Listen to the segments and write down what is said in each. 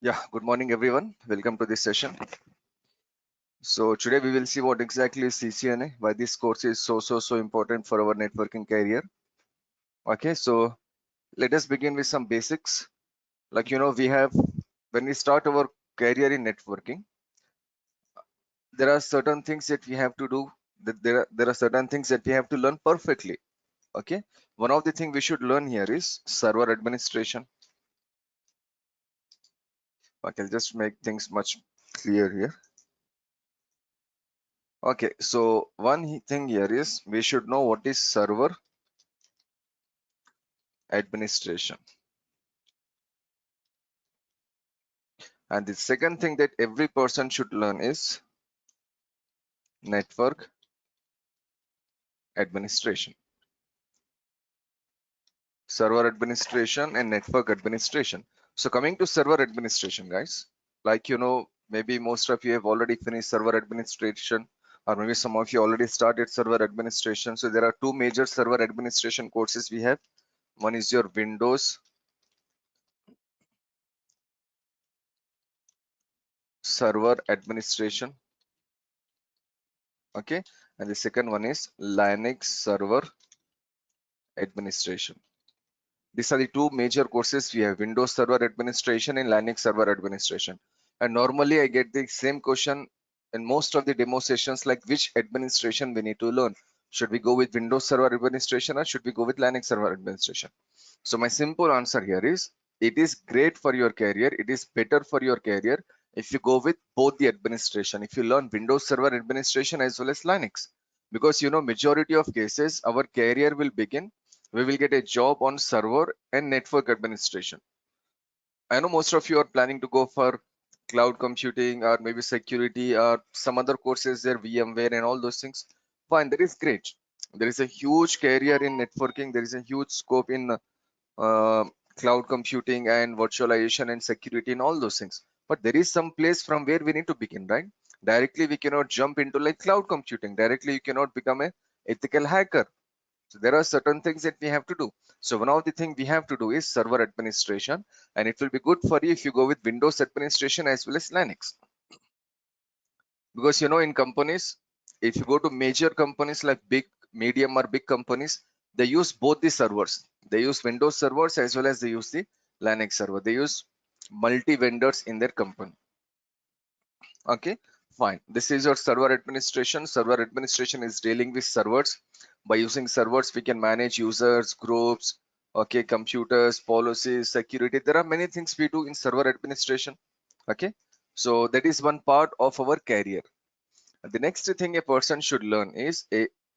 Yeah, good morning everyone. Welcome to this session. So today we will see what exactly is CCNA, why this course is so important for our networking career. Okay, so let us begin with some basics. Like we have when we start our career in networking, there are certain things that we have to do. That there are certain things that we have to learn perfectly. Okay, one of the things we should learn here is server administration. Okay, I'll just make things much clear here. Okay, so one thing here is we should know what is server administration. And the second thing that every person should learn is network administration. Server administration and network administration. So coming to server administration, guys, like maybe most of you have already finished server administration, or maybe some of you already started server administration. So there are two major server administration courses we have. One is your Windows Server Administration, okay, and the second one is Linux Server Administration. These are the two major courses we have: Windows Server Administration and Linux Server Administration. And normally I get the same question in most of the demo sessions, like which administration we need to learn. Should we go with Windows Server Administration or should we go with Linux Server Administration? So my simple answer here is it is great for your career. It is better for your career if you go with both the administration. If you learn Windows Server Administration as well as Linux, because majority of cases our career will begin, we will get a job on server and network administration. I know most of you are planning to go for cloud computing or maybe security or some other courses there, VMware and all those things. Fine, that is great. There is a huge career in networking. There is a huge scope in uh, cloud computing and virtualization and security and all those things. But there is some place from where we need to begin, right? Directly, we cannot jump into like cloud computing. Directly, you cannot become a ethical hacker. So there are certain things that we have to do. So one of the things we have to do is server administration, and it will be good for you if you go with Windows administration as well as Linux. Because in companies, if you go to major companies like big, medium or big companies, they use both the servers. They use Windows servers as well as they use the Linux server. They use multi vendors in their company. Okay, fine. This is your server administration. Server administration is dealing with servers. By using servers, we can manage users, groups, okay, computers, policies, security. There are many things we do in server administration. Okay, so that is one part of our career. The next thing a person should learn is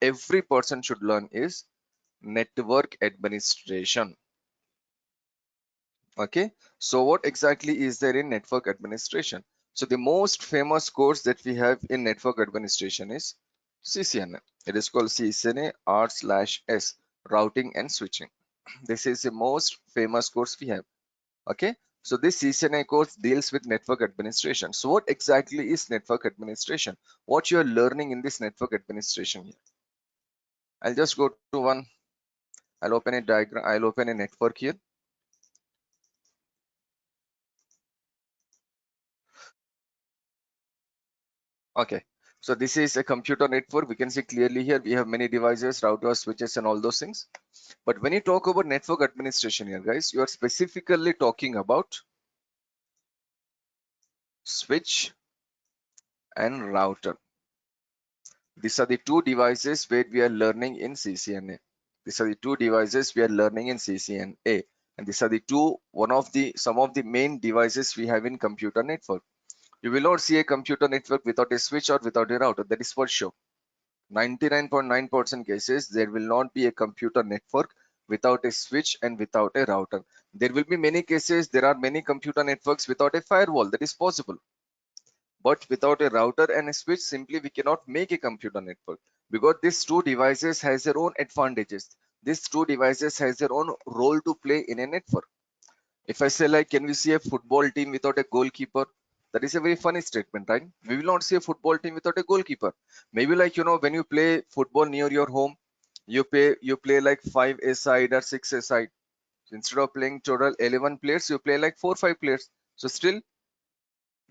every person should learn is network administration. Okay, so what exactly is there in network administration? So the most famous course that we have in network administration is CCNA. It is called CCNA R/S, routing and switching. This is the most famous course we have. Okay, so this CCNA course deals with network administration. So what exactly is network administration? What you are learning in this network administration here? I'll just go to one. I'll open a diagram. I'll open a network here. Okay, so this is a computer network. We can see clearly here we have many devices, routers, switches, and all those things. But when you talk about network administration here, guys, you are specifically talking about switch and router. These are the two devices where we are learning in CCNA. These are the two devices we are learning in CCNA. And these are the some of the main devices we have in computer network. You will not see a computer network without a switch or without a router. That is for sure. 99.9% cases, there will not be a computer network without a switch and without a router. There will be many cases, there are many computer networks without a firewall. That is possible. But without a router and a switch, simply we cannot make a computer network, because these two devices has their own advantages. These two devices has their own role to play in a network. If I say like, can we see a football team without a goalkeeper? That is a very funny statement, right? We will not see a football team without a goalkeeper. Maybe like, when you play football near your home, you play like 5-a-side or 6-a-side. Instead of playing total 11 players, you play like 4-5 players. So still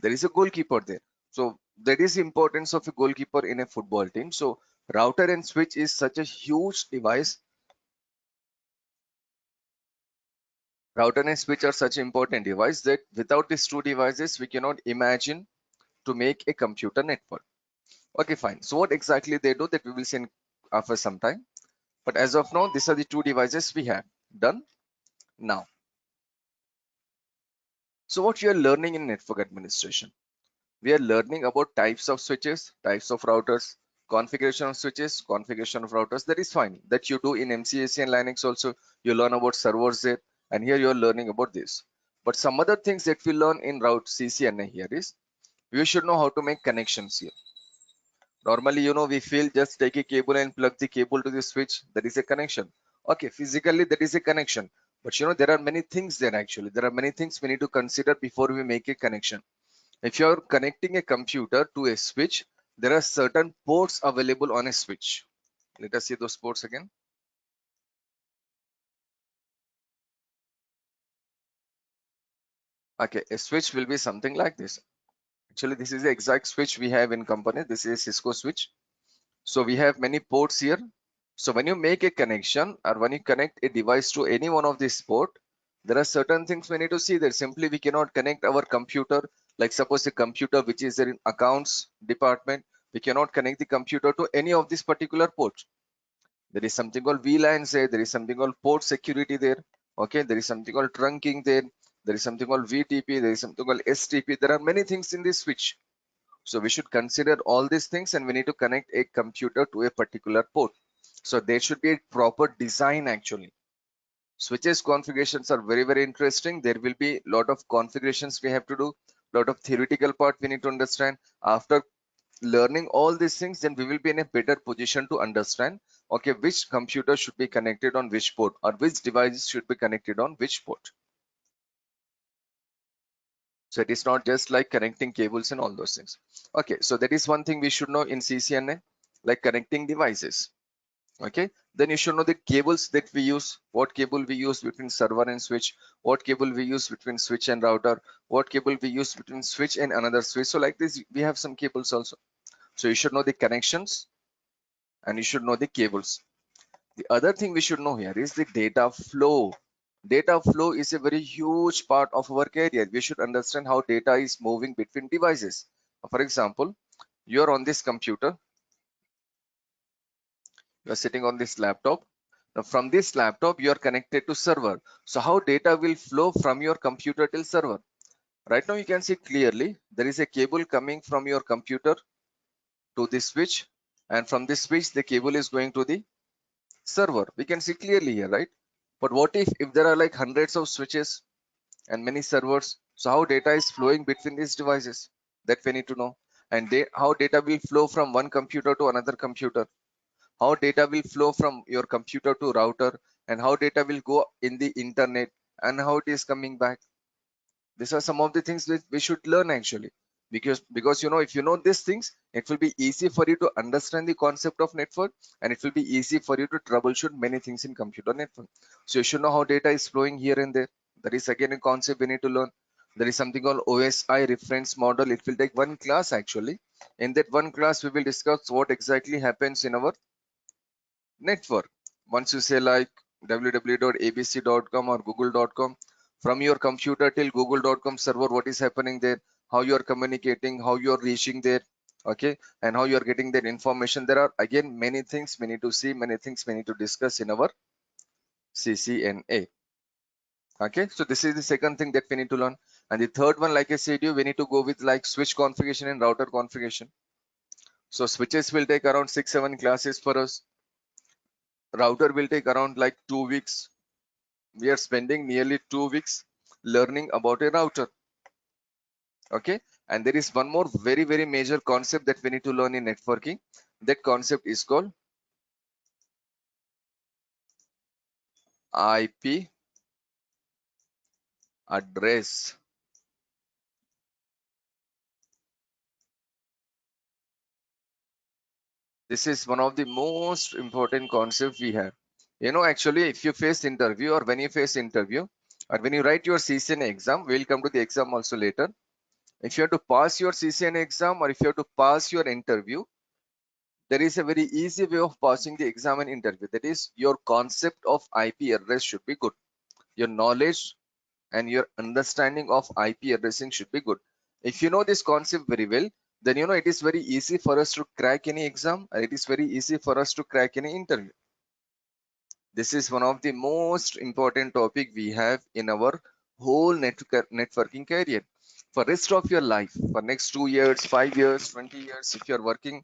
There is a goalkeeper there. So that is the importance of a goalkeeper in a football team. So router and switch is such a huge device. Router and switch are such an important device that without these two devices, we cannot imagine to make a computer network. Okay, fine. So what exactly they do, that we will see after some time. But as of now, these are the two devices we have done now. So what you are learning in network administration? We are learning about types of switches, types of routers, configuration of switches, configuration of routers. That is fine. That you do in MCAC and Linux also. You learn about servers there, and here you are learning about this. But some other things that we learn in route CCNA here is we should know how to make connections here. Normally, we feel just take a cable and plug the cable to the switch. That is a connection. Okay, physically that is a connection. But there are many things there actually. There are many things we need to consider before we make a connection. If you're connecting a computer to a switch, there are certain ports available on a switch. Let us see those ports again. Okay, a switch will be something like this. Actually, this is the exact switch we have in company. This is a Cisco switch. So we have many ports here. So when you make a connection or when you connect a device to any one of these port, there are certain things we need to see that simply we cannot connect our computer. Like suppose a computer which is there in accounts department, we cannot connect the computer to any of these particular ports. There is something called VLANs there. There is something called port security there. Okay, there is something called trunking there. There is something called VTP. There is something called STP. There are many things in this switch. So we should consider all these things and we need to connect a computer to a particular port. So there should be a proper design actually. Switches configurations are very, very interesting. There will be a lot of configurations we have to do, lot of theoretical part we need to understand. After learning all these things, then we will be in a better position to understand, okay, which computer should be connected on which port or which device should be connected on which port. So it is not just like connecting cables and all those things. Okay, so that is one thing we should know in CCNA, like connecting devices. Okay, then you should know the cables that we use, what cable we use between server and switch, what cable we use between switch and router, what cable we use between switch and another switch. So like this, we have some cables also. So you should know the connections and you should know the cables. The other thing we should know here is the data flow. Data flow is a very huge part of our career. We should understand how data is moving between devices. For example, you're on this computer, you're sitting on this laptop. Now from this laptop, you're connected to server. So how data will flow from your computer till server? Right now you can see clearly there is a cable coming from your computer to the switch, and from this switch the cable is going to the server. We can see clearly here, right? But what if there are like hundreds of switches and many servers? So how data is flowing between these devices? That we need to know. And how data will flow from one computer to another computer, how data will flow from your computer to router, and how data will go in the internet and how it is coming back. These are some of the things that we should learn actually, because if you know these things, it will be easy for you to understand the concept of network, and it will be easy for you to troubleshoot many things in computer network. So you should know how data is flowing here and there. That is again a concept we need to learn. There is something called OSI reference model. It will take one class actually. In that one class, we will discuss what exactly happens in our network. Once you say like www.abc.com or google.com, from your computer till google.com server, what is happening there, how you are communicating, how you are reaching there, okay, and how you are getting that information. There are again many things we need to see, many things we need to discuss in our CCNA. Okay, so this is the second thing that we need to learn. And the third one, like I said, we need to go with like switch configuration and router configuration. So switches will take around 6-7 classes for us. Router will take around like 2 weeks. We are spending nearly 2 weeks learning about a router. Okay, and there is one more very, very major concept that we need to learn in networking. That concept is called IP address. This is one of the most important concepts we have. Actually, if you face interview or when you face interview or when you write your CCNA exam, we'll come to the exam also later. If you have to pass your CCNA exam or if you have to pass your interview, there is a very easy way of passing the exam and interview. That is, your concept of IP address should be good. Your knowledge and your understanding of IP addressing should be good. If you know this concept very well, then you know it is very easy for us to crack any exam, and it is very easy for us to crack any interview. This is one of the most important topic we have in our whole networking career. For rest of your life, for next 2 years, 5 years, 20 years, if you're working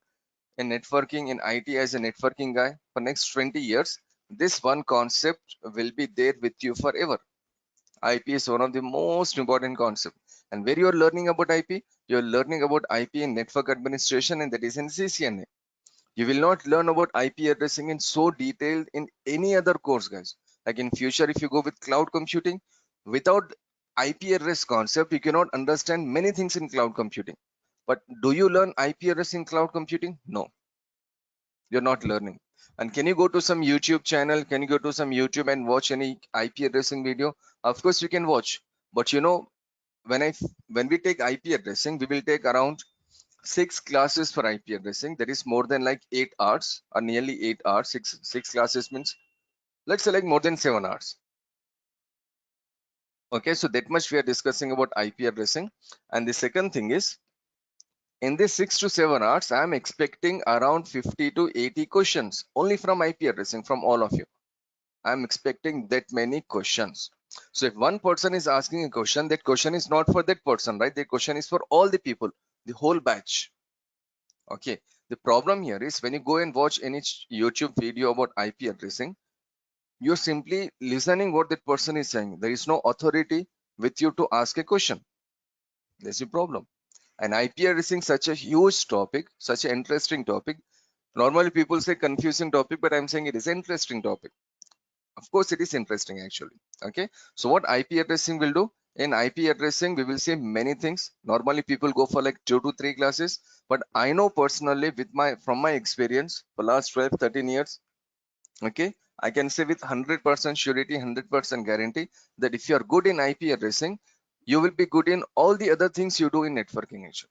in networking in IT as a networking guy, for next 20 years, this one concept will be there with you forever. IP is one of the most important concept. And where you're learning about IP, you're learning about IP in network administration, and that is in CCNA. You will not learn about IP addressing in so detailed in any other course, guys. Like in future, if you go with cloud computing, without IP address concept, you cannot understand many things in cloud computing. But do you learn IP address in cloud computing? No, you're not learning. And can you go to some YouTube channel? Can you go to some YouTube and watch any IP addressing video? Of course, you can watch. But you know, when we take IP addressing, we will take around 6 classes for IP addressing. That is more than like 8 hours or nearly 8 hours. Six classes means, let's say, like more than 7 hours. Okay, so that much we are discussing about IP addressing. And the second thing is, in this 6 to 7 hours, I'm expecting around 50 to 80 questions only from IP addressing from all of you. I'm expecting that many questions. So if one person is asking a question, that question is not for that person, right? The question is for all the people, the whole batch. Okay. The problem here is when you go and watch any YouTube video about IP addressing, you're simply listening what that person is saying. There is no authority with you to ask a question. That's the problem. And IP addressing such a huge topic, such an interesting topic. Normally people say confusing topic, but I'm saying it is an interesting topic. Of course, it is interesting actually. Okay. So what IP addressing will do? In IP addressing, we will see many things. Normally people go for like 2 to 3 classes, but I know personally with from my experience for last 12, 13 years, okay, I can say with 100% surety, 100% guarantee that if you are good in IP addressing, you will be good in all the other things you do in networking actually.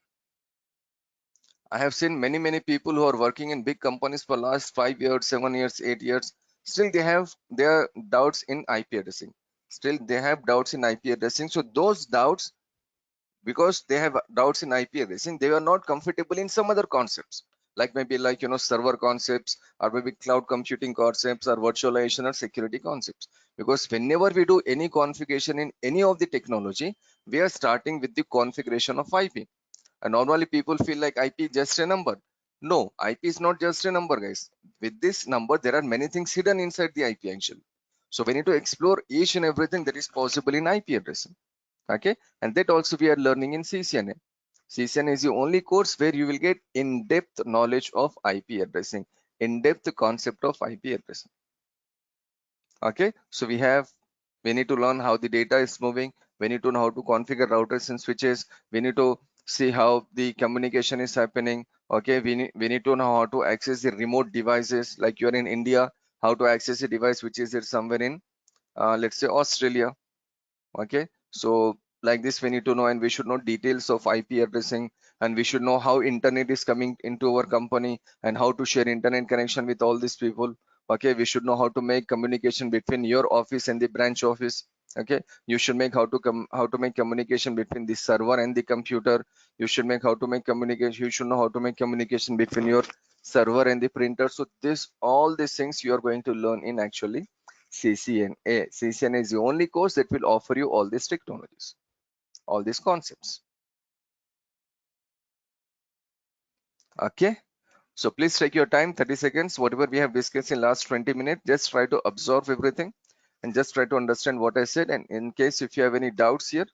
I have seen many people who are working in big companies for last 5 years, 7 years, 8 years. Still, they have their doubts in IP addressing. Still, they have doubts in IP addressing. So those doubts, because they have doubts in IP addressing, they are not comfortable in some other concepts, like maybe like server concepts or maybe cloud computing concepts or virtualization or security concepts. Because whenever we do any configuration in any of the technology, we are starting with the configuration of IP. And normally people feel like IP is just a number. No, IP is not just a number, guys. With this number, there are many things hidden inside the IP actually. So we need to explore each and everything that is possible in IP addressing. Okay, and that also we are learning in CCNA. CCNA is the only course where you will get in-depth knowledge of IP addressing, in-depth concept of IP addressing. Okay, so we need to learn how the data is moving. We need to know how to configure routers and switches. We need to see how the communication is happening. Okay, we need to know how to access the remote devices, like you're in India, how to access a device which is there somewhere in let's say Australia. Okay, so like this we need to know, and we should know details of IP addressing, and we should know how internet is coming into our company and how to share internet connection with all these people. Okay, we should know how to make communication between your office and the branch office. Okay, you should make how to make communication between the server and the computer. You should make how to make communication, you should know how to make communication between your server and the printer. So this all these things you are going to learn in actually CCNA. CCNA is the only course that will offer you all these technologies, all these concepts. Okay, so please take your time, 30 seconds. Whatever we have discussed in last 20 minutes, just try to absorb everything and just try to understand what I said. And in case if you have any doubts here,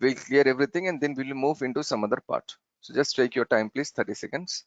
we'll clear everything and then we'll move into some other part. So just take your time, please, 30 seconds.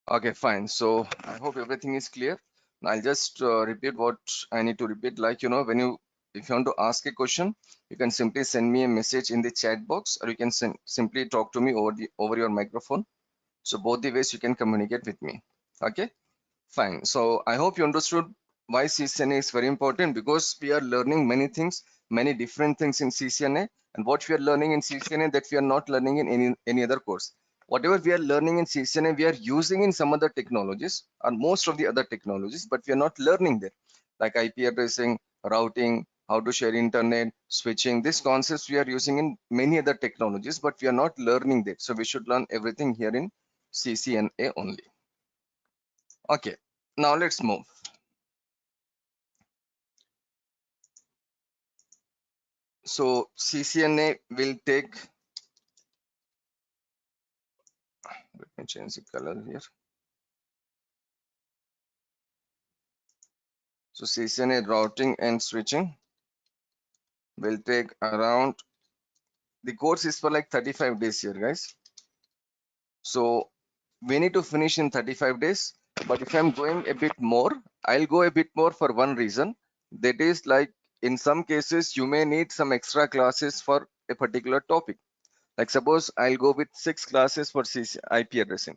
Okay, fine. So I hope everything is clear. I'll just repeat what I need to repeat. Like, if you want to ask a question, you can simply send me a message in the chat box, or you can simply talk to me over your microphone. So both the ways you can communicate with me. Okay, fine. So I hope you understood why CCNA is very important, because we are learning many things, many different things in CCNA, and what we are learning in CCNA that we are not learning in any other course. Whatever we are learning in CCNA, we are using in some other technologies or most of the other technologies, but we are not learning there, like IP addressing, routing, how to share internet, switching. These concepts we are using in many other technologies, but we are not learning that. So we should learn everything here in CCNA only. Okay, now let's move. So CCNA will take, let me change the color here. So CCNA routing and switching will take around, the course is for like 35 days here, guys. So we need to finish in 35 days. But if I'm going a bit more, I'll go a bit more for one reason. That is, like, in some cases, you may need some extra classes for a particular topic. Like suppose I'll go with 6 classes for IP addressing.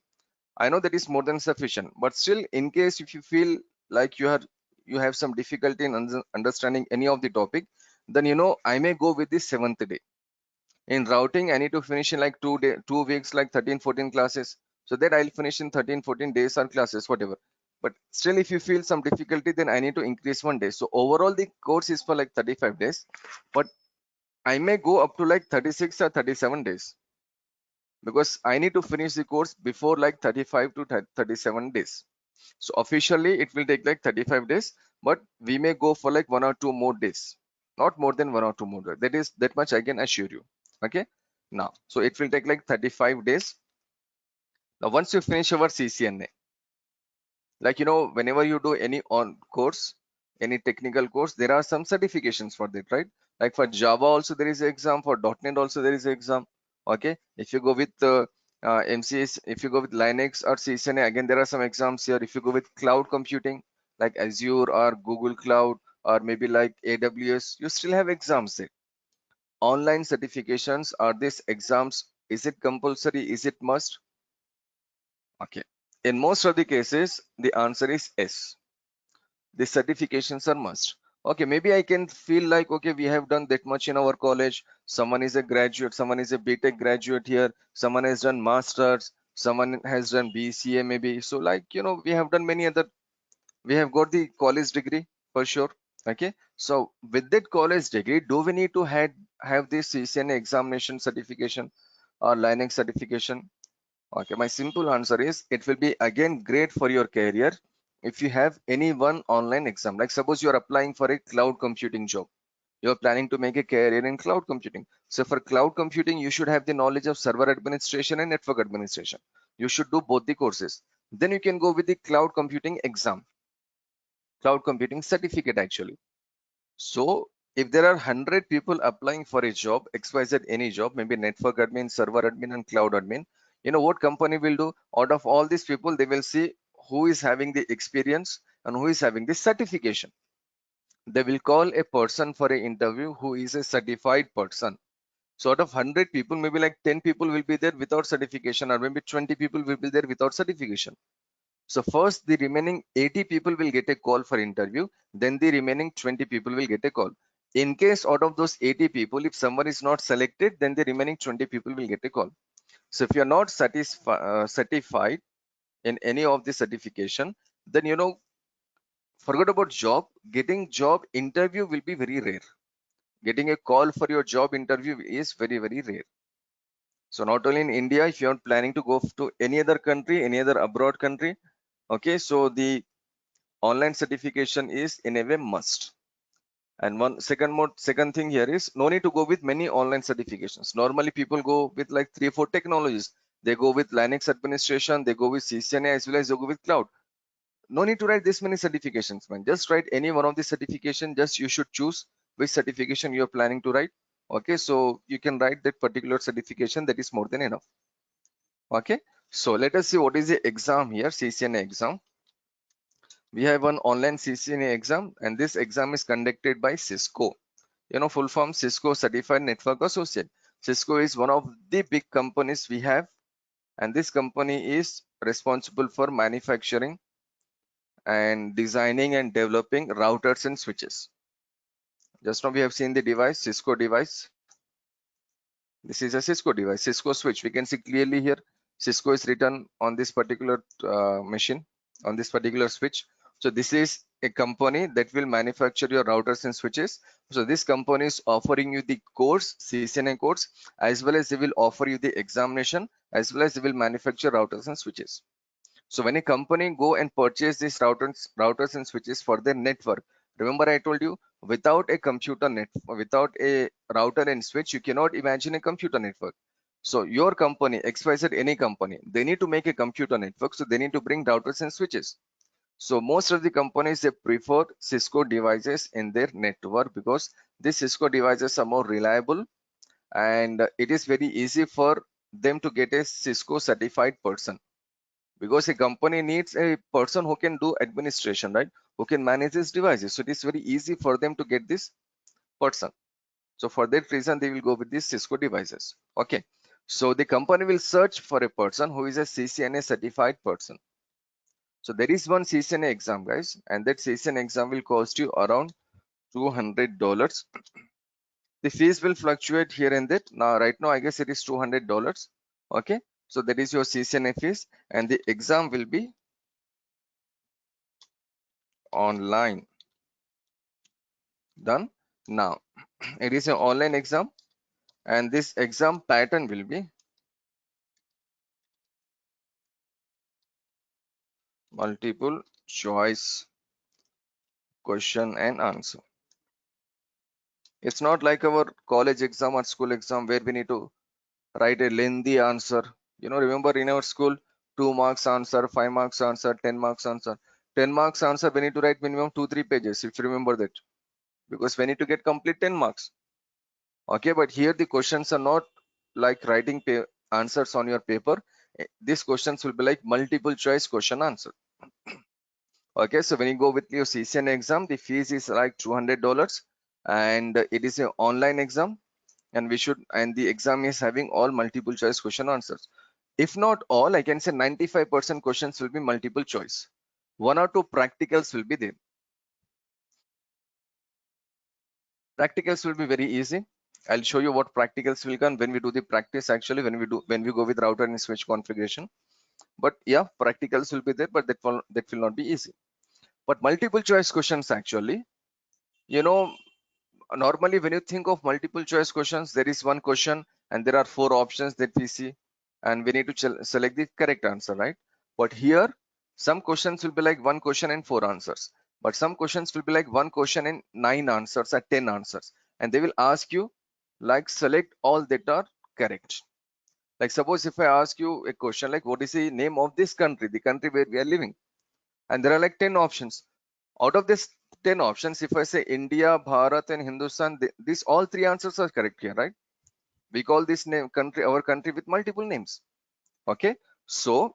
I know that is more than sufficient, but still, in case if you feel like you have some difficulty in understanding any of the topic, then I may go with the 7th day. In routing, I need to finish in like 2 weeks, like 13-14 classes. So that I'll finish in 13-14 days or classes, whatever. But still, if you feel some difficulty, then I need to increase 1 day. So overall, the course is for like 35 days, but I may go up to like 36 or 37 days, because I need to finish the course before like 35 to 37 days. So officially it will take like 35 days, but we may go for like 1 or 2 more days, not more than 1 or 2 more. That is that much I can assure you. Okay. Now, so it will take like 35 days. Now, once you finish our CCNA, like, whenever you do any on course, any technical course, there are some certifications for that, right? Like for Java also there is an exam, for .NET also there is an exam. Okay, if you go with MCS, if you go with Linux or CCNA, again there are some exams here. If you go with cloud computing like Azure or Google Cloud, or maybe like AWS, you still have exams there. Online certifications, are these exams, is it compulsory, is it must? Okay, in most of the cases the answer is yes, the certifications are must. Okay, maybe I can feel like, okay, we have done that much in our college. Someone is a graduate, someone is a BTech graduate here, someone has done masters, someone has done BCA maybe. So like, we have done many other, we have got the college degree for sure. Okay, so with that college degree, do we need to have this CCNA examination certification or Linux certification? Okay, my simple answer is it will be again great for your career if you have any one online exam. Like suppose you are applying for a cloud computing job. You are planning to make a career in cloud computing. So for cloud computing, you should have the knowledge of server administration and network administration. You should do both the courses. Then you can go with the cloud computing exam, cloud computing certificate actually. So if there are 100 people applying for a job, XYZ, any job, maybe network admin, server admin, and cloud admin, what company will do? Out of all these people, they will see who is having the experience and who is having the certification. They will call a person for an interview who is a certified person. So out of 100 people, maybe like 10 people will be there without certification, or maybe 20 people will be there without certification. So first the remaining 80 people will get a call for interview, then the remaining 20 people will get a call. In case out of those 80 people, if someone is not selected, then the remaining 20 people will get a call. So if you are not certified in any of the certification, then forget about job. Getting job interview will be very rare. Getting a call for your job interview is very, very rare. So not only in India, if you are planning to go to any other country, any other abroad country, okay, so the online certification is in a way must. And second thing here is no need to go with many online certifications. Normally people go with like 3-4 technologies. They go with Linux administration, they go with CCNA, as well as they go with cloud. No need to write this many certifications, man. Just write any one of the certification. Just you should choose which certification you're planning to write. Okay, so you can write that particular certification, that is more than enough. Okay, So let us see what is the exam here, CCNA exam. We have one online CCNA exam, and this exam is conducted by Cisco. You know, full form Cisco Certified Network Associate. Cisco is one of the big companies we have, and this company is responsible for manufacturing and designing and developing routers and switches. Just now we have seen the device, Cisco device. This is a Cisco device, Cisco switch. We can see clearly here, Cisco is written on this particular machine, on this particular switch. So this is a company that will manufacture your routers and switches. So this company is offering you the course, CCNA course, as well as they will offer you the examination, as well as they will manufacture routers and switches. So when a company go and purchase these routers and switches for their network, remember I told you, without a computer net, without a router and switch, you cannot imagine a computer network. So your company, XYZ, any company, they need to make a computer network. So they need to bring routers and switches. So most of the companies, they prefer Cisco devices in their network because these Cisco devices are more reliable, and it is very easy for them to get a Cisco certified person, because a company needs a person who can do administration, right, who can manage these devices. So it is very easy for them to get this person. So for that reason they will go with these Cisco devices. Okay, so the company will search for a person who is a CCNA certified person. So there is one CCNA exam, guys, and that CCNA exam will cost you around $200. The fees will fluctuate here and there. Now right now I guess it is $200. Okay, so that is your CCNA fees, and the exam will be online. Done. Now it is an online exam, and this exam pattern will be multiple choice question and answer. It's not like our college exam or school exam where we need to write a lengthy answer. You know, remember in our school, 2 marks answer, 5 marks answer, 10 marks answer. 10 marks answer, we need to write minimum 2-3 pages, if you remember that, because we need to get complete 10 marks. Okay, but here the questions are not like writing answers on your paper. These questions will be like multiple choice question answer. Okay, so when you go with your CCNA exam, the fees is like $200, and it is an online exam, and the exam is having all multiple choice question answers. If not all, I can say 95% questions will be multiple choice. 1 or 2 practicals will be there. Practicals will be very easy. I'll show you what practicals will come when we do the practice, actually, when we go with router and switch configuration. But yeah, practicals will be there, but that will not be easy. But multiple choice questions, actually, you know, normally when you think of multiple choice questions, there is one question and there are 4 options that we see, and we need to select the correct answer, right? But here some questions will be like 1 question and 4 answers, but some questions will be like 1 question and 9 answers or 10 answers, and they will ask you like select all that are correct. Like suppose if I ask you a question like what is the name of this country, the country where we are living, and there are like 10 options. Out of this 10 options, if I say India, Bharat and Hindustan, these all 3 answers are correct here, right? We call this name country, our country, with multiple names. Okay, so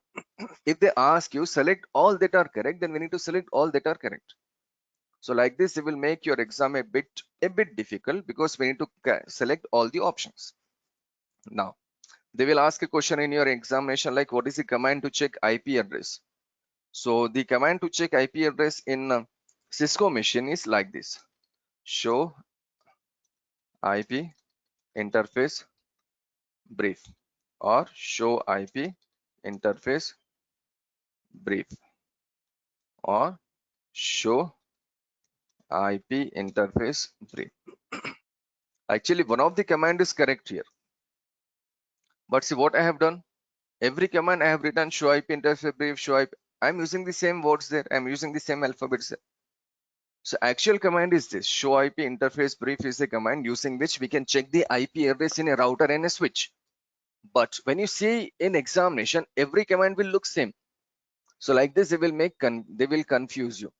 if they ask you select all that are correct, then we need to select all that are correct. So like this, it will make your exam a bit difficult, because we need to select all the options. Now they will ask a question in your examination like what is the command to check IP address. So the command to check IP address in Cisco machine is like this: show IP interface brief, or show IP interface brief, or show IP interface brief. Actually, one of the command is correct here, but see what I have done. Every command I have written show IP interface brief, show IP. I'm using the same words there. I'm using the same alphabets there. So actual command is this: show IP interface brief is a command using which we can check the IP address in a router and a switch. But when you see in examination, every command will look same. So like this, they will confuse you.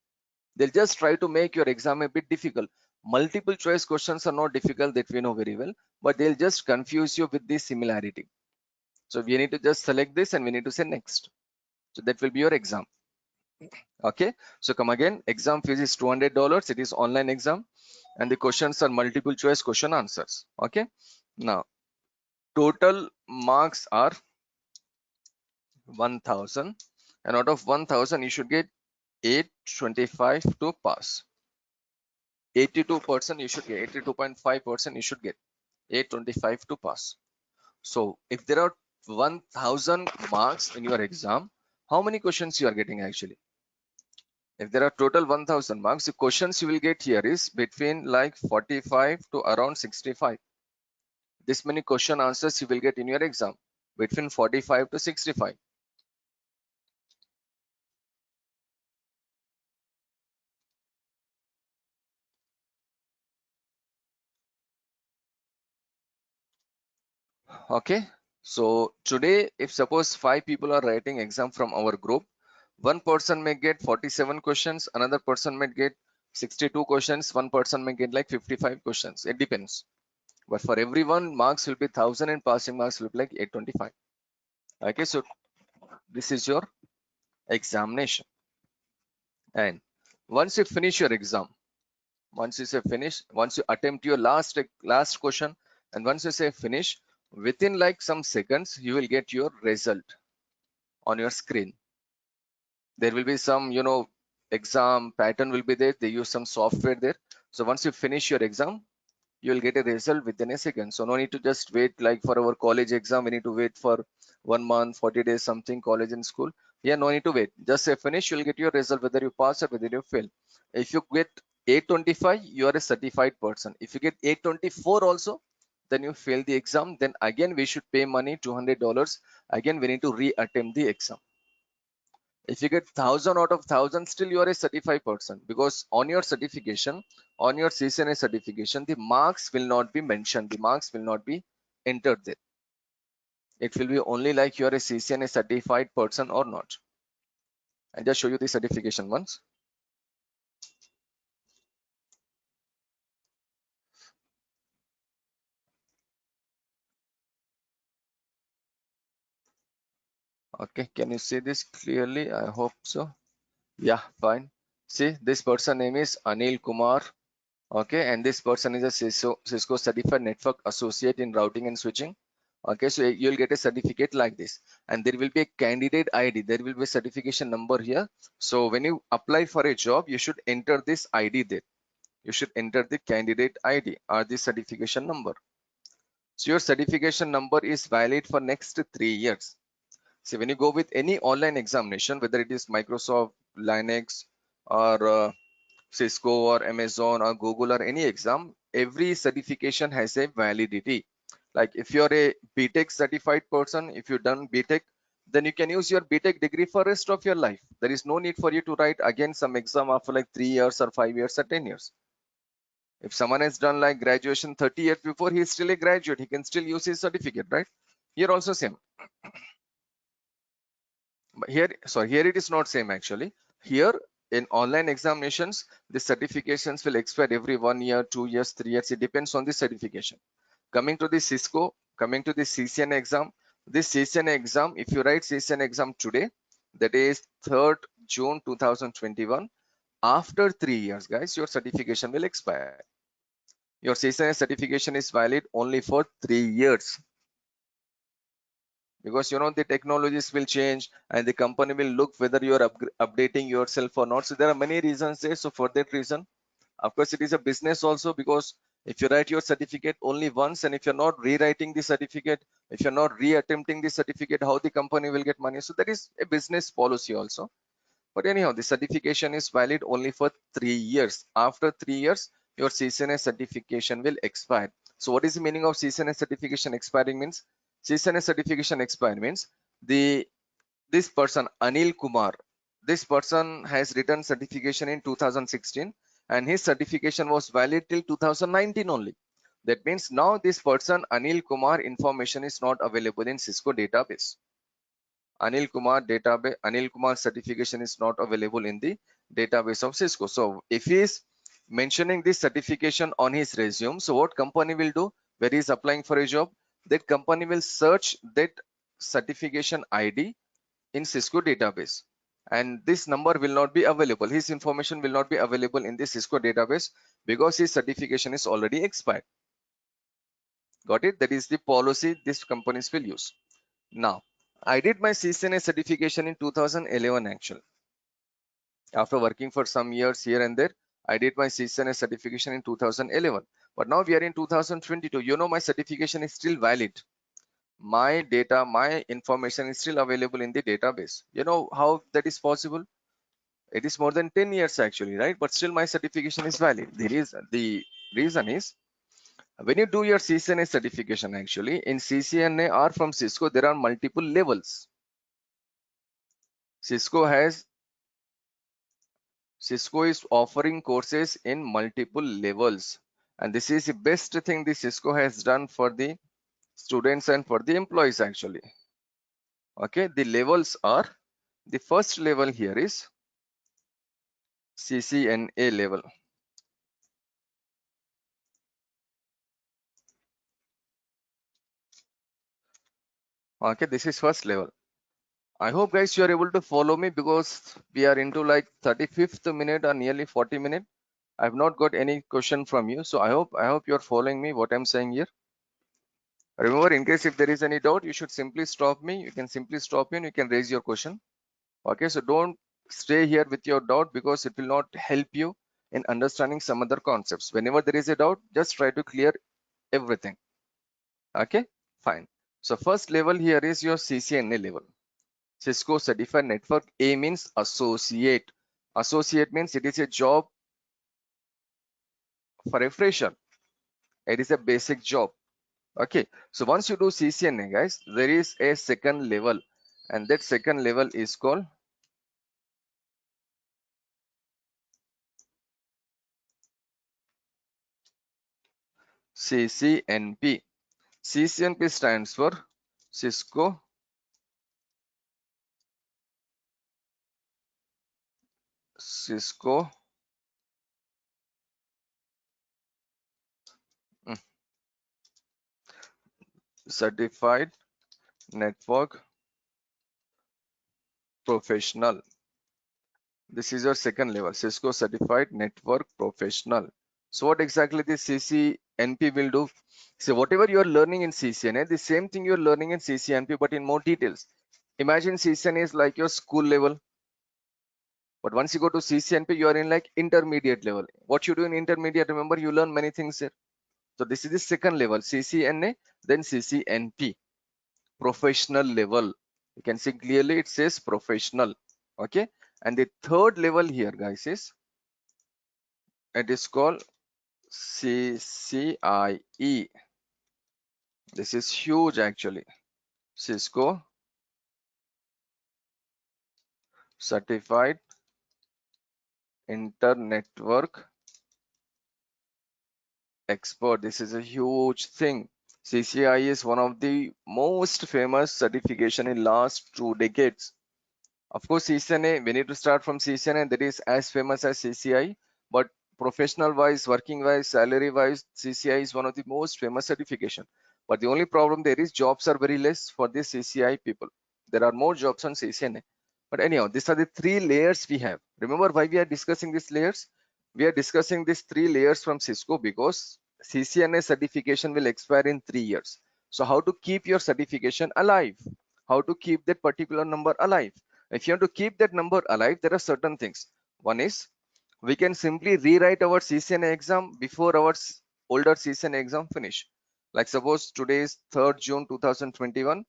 They'll just try to make your exam a bit difficult. Multiple choice questions are not difficult, that we know very well, but they'll just confuse you with this similarity. So we need to just select this and we need to say next. So that will be your exam. Okay, so come again. Exam fees is $200. It is online exam, and the questions are multiple choice question answers. Okay, now total marks are 1000, and out of 1000 you should get 825 to pass. 82% you should get, 82.5% you should get 825 to pass. So if there are 1000 marks in your exam, how many questions you are getting actually? If there are total 1000 marks, the questions you will get here is between like 45 to around 65. This many question answers you will get in your exam, between 45 to 65. Okay, so today if suppose 5 people are writing exam from our group, one person may get 47 questions, another person may get 62 questions, one person may get like 55 questions. It depends. But for everyone, marks will be 1000 and passing marks will be like 825. Okay, so this is your examination. And once you finish your exam, once you say finish, once you attempt your last question, and once you say finish, within like some seconds, you will get your result on your screen. There will be some, exam pattern will be there. They use some software there. So once you finish your exam, you will get a result within a second. So no need to just wait like for our college exam. We need to wait for 1 month, 40 days, something college and school. Yeah, no need to wait. Just say finish, you'll get your result whether you pass or whether you fail. If you get 825, you are a certified person. If you get 824 also, then you fail the exam. Then again, we should pay money, $200. Again, we need to re-attempt the exam. If you get 1000 out of 1000, still you are a certified person, because on your certification, on your CCNA certification, the marks will not be mentioned, the marks will not be entered there. It will be only like you are a CCNA certified person or not. And just show you the certification once. Okay, can you see this clearly? I hope so. Yeah, fine. See, this person name is Anil Kumar. Okay, and this person is a Cisco certified network associate in routing and switching. Okay, so you'll get a certificate like this, and there will be a candidate ID. There will be a certification number here. So when you apply for a job, you should enter this ID there. You should enter the candidate ID or the certification number. So your certification number is valid for next 3 years. So when you go with any online examination, whether it is Microsoft, Linux, or Cisco or Amazon or Google or any exam, every certification has a validity. Like if you're a BTech certified person, if you've done BTech, then you can use your BTech degree for rest of your life. There is no need for you to write again some exam after like 3 years or 5 years or 10 years. If someone has done like graduation 30 years before, he's still a graduate. He can still use his certificate, right? Here also same. But here it is not same actually. Here in online examinations, the certifications will expire every 1 year, 2 years, 3 years. It depends on the certification. Coming to the Cisco, coming to the CCNA exam, this CCNA exam, if you write CCNA exam today, that is 3rd June 2021, after 3 years, guys, your certification will expire. Your CCNA certification is valid only for 3 years, because the technologies will change and the company will look whether you are updating yourself or not. So there are many reasons there. So for that reason, of course, it is a business also, because if you write your certificate only once, and if you're not rewriting the certificate, if you're not re-attempting the certificate, how the company will get money? So that is a business policy also. But anyhow, the certification is valid only for 3 years. After 3 years, your CCNA certification will expire. So what is the meaning of CCNA certification expiring means? CCNA certification expire means this person Anil Kumar, this person has written certification in 2016 and his certification was valid till 2019 only. That means now this person Anil Kumar information is not available in Cisco database. Anil Kumar certification is not available in the database of Cisco. So if he is mentioning this certification on his resume, so what company will do where he is applying for a job? That company will search that certification ID in Cisco database, and this number will not be available. His information will not be available in the Cisco database because his certification is already expired. Got it? That is the policy these companies will use. Now, I did my CCNA certification in 2011 actually. After working for some years here and there, I did my CCNA certification in 2011. But now we are in 2022. You know, my certification is still valid. My data, my information is still available in the database. You know how that is possible? It is more than 10 years actually, right? But still my certification is valid. The reason is when you do your CCNA certification actually in CCNA or from Cisco, there are multiple levels. Cisco is offering courses in multiple levels, and this is the best thing the Cisco has done for the students and for the employees actually. Okay, the levels are, the first level here is CCNA level. Okay, this is first level. I hope guys you are able to follow me because we are into like 35th minute or nearly 40 minutes. I have not got any question from you, so I hope you are following me what I'm saying here. Remember, in case if there is any doubt, you should simply stop me. You can simply stop me and you can raise your question. Okay, so don't stay here with your doubt because it will not help you in understanding some other concepts. Whenever there is a doubt, just try to clear everything. Okay, fine. So first level here is your CCNA level. Cisco Certified Network. A means associate. Associate means it is a job for a fresher. It is a basic job. Okay, so once you do CCNA guys, there is a second level, and that second level is called CCNP. CCNP stands for Cisco mm, Certified Network Professional. This is your second level, Cisco Certified Network Professional. So what exactly this CCNP will do? So whatever you are learning in CCNA, the same thing you are learning in CCNP, but in more details. Imagine CCNA is like your school level, but once you go to CCNP, you are in like intermediate level. What you do in intermediate, remember you learn many things here. So this is the second level, CCNA, then CCNP, professional level. You can see clearly it says professional. Okay, and the third level here guys is, it is called CCIE. This is huge actually. Cisco Certified Inter-Network Expert. This is a huge thing. CCIE is one of the most famous certification in last 2 decades. Of course, CCNA, we need to start from CCNA, that is as famous as CCI, but professional wise, working wise, salary wise, CCI is one of the most famous certification. But the only problem there is jobs are very less for the CCI people. There are more jobs on CCNA. But anyhow, these are the three layers we have. Remember why we are discussing these layers? We are discussing these three layers from Cisco because CCNA certification will expire in 3 years. So how to keep your certification alive? How to keep that particular number alive? If you want to keep that number alive, there are certain things. One is we can simply rewrite our CCNA exam before our older CCNA exam finish. Like suppose today is 3rd June 2021,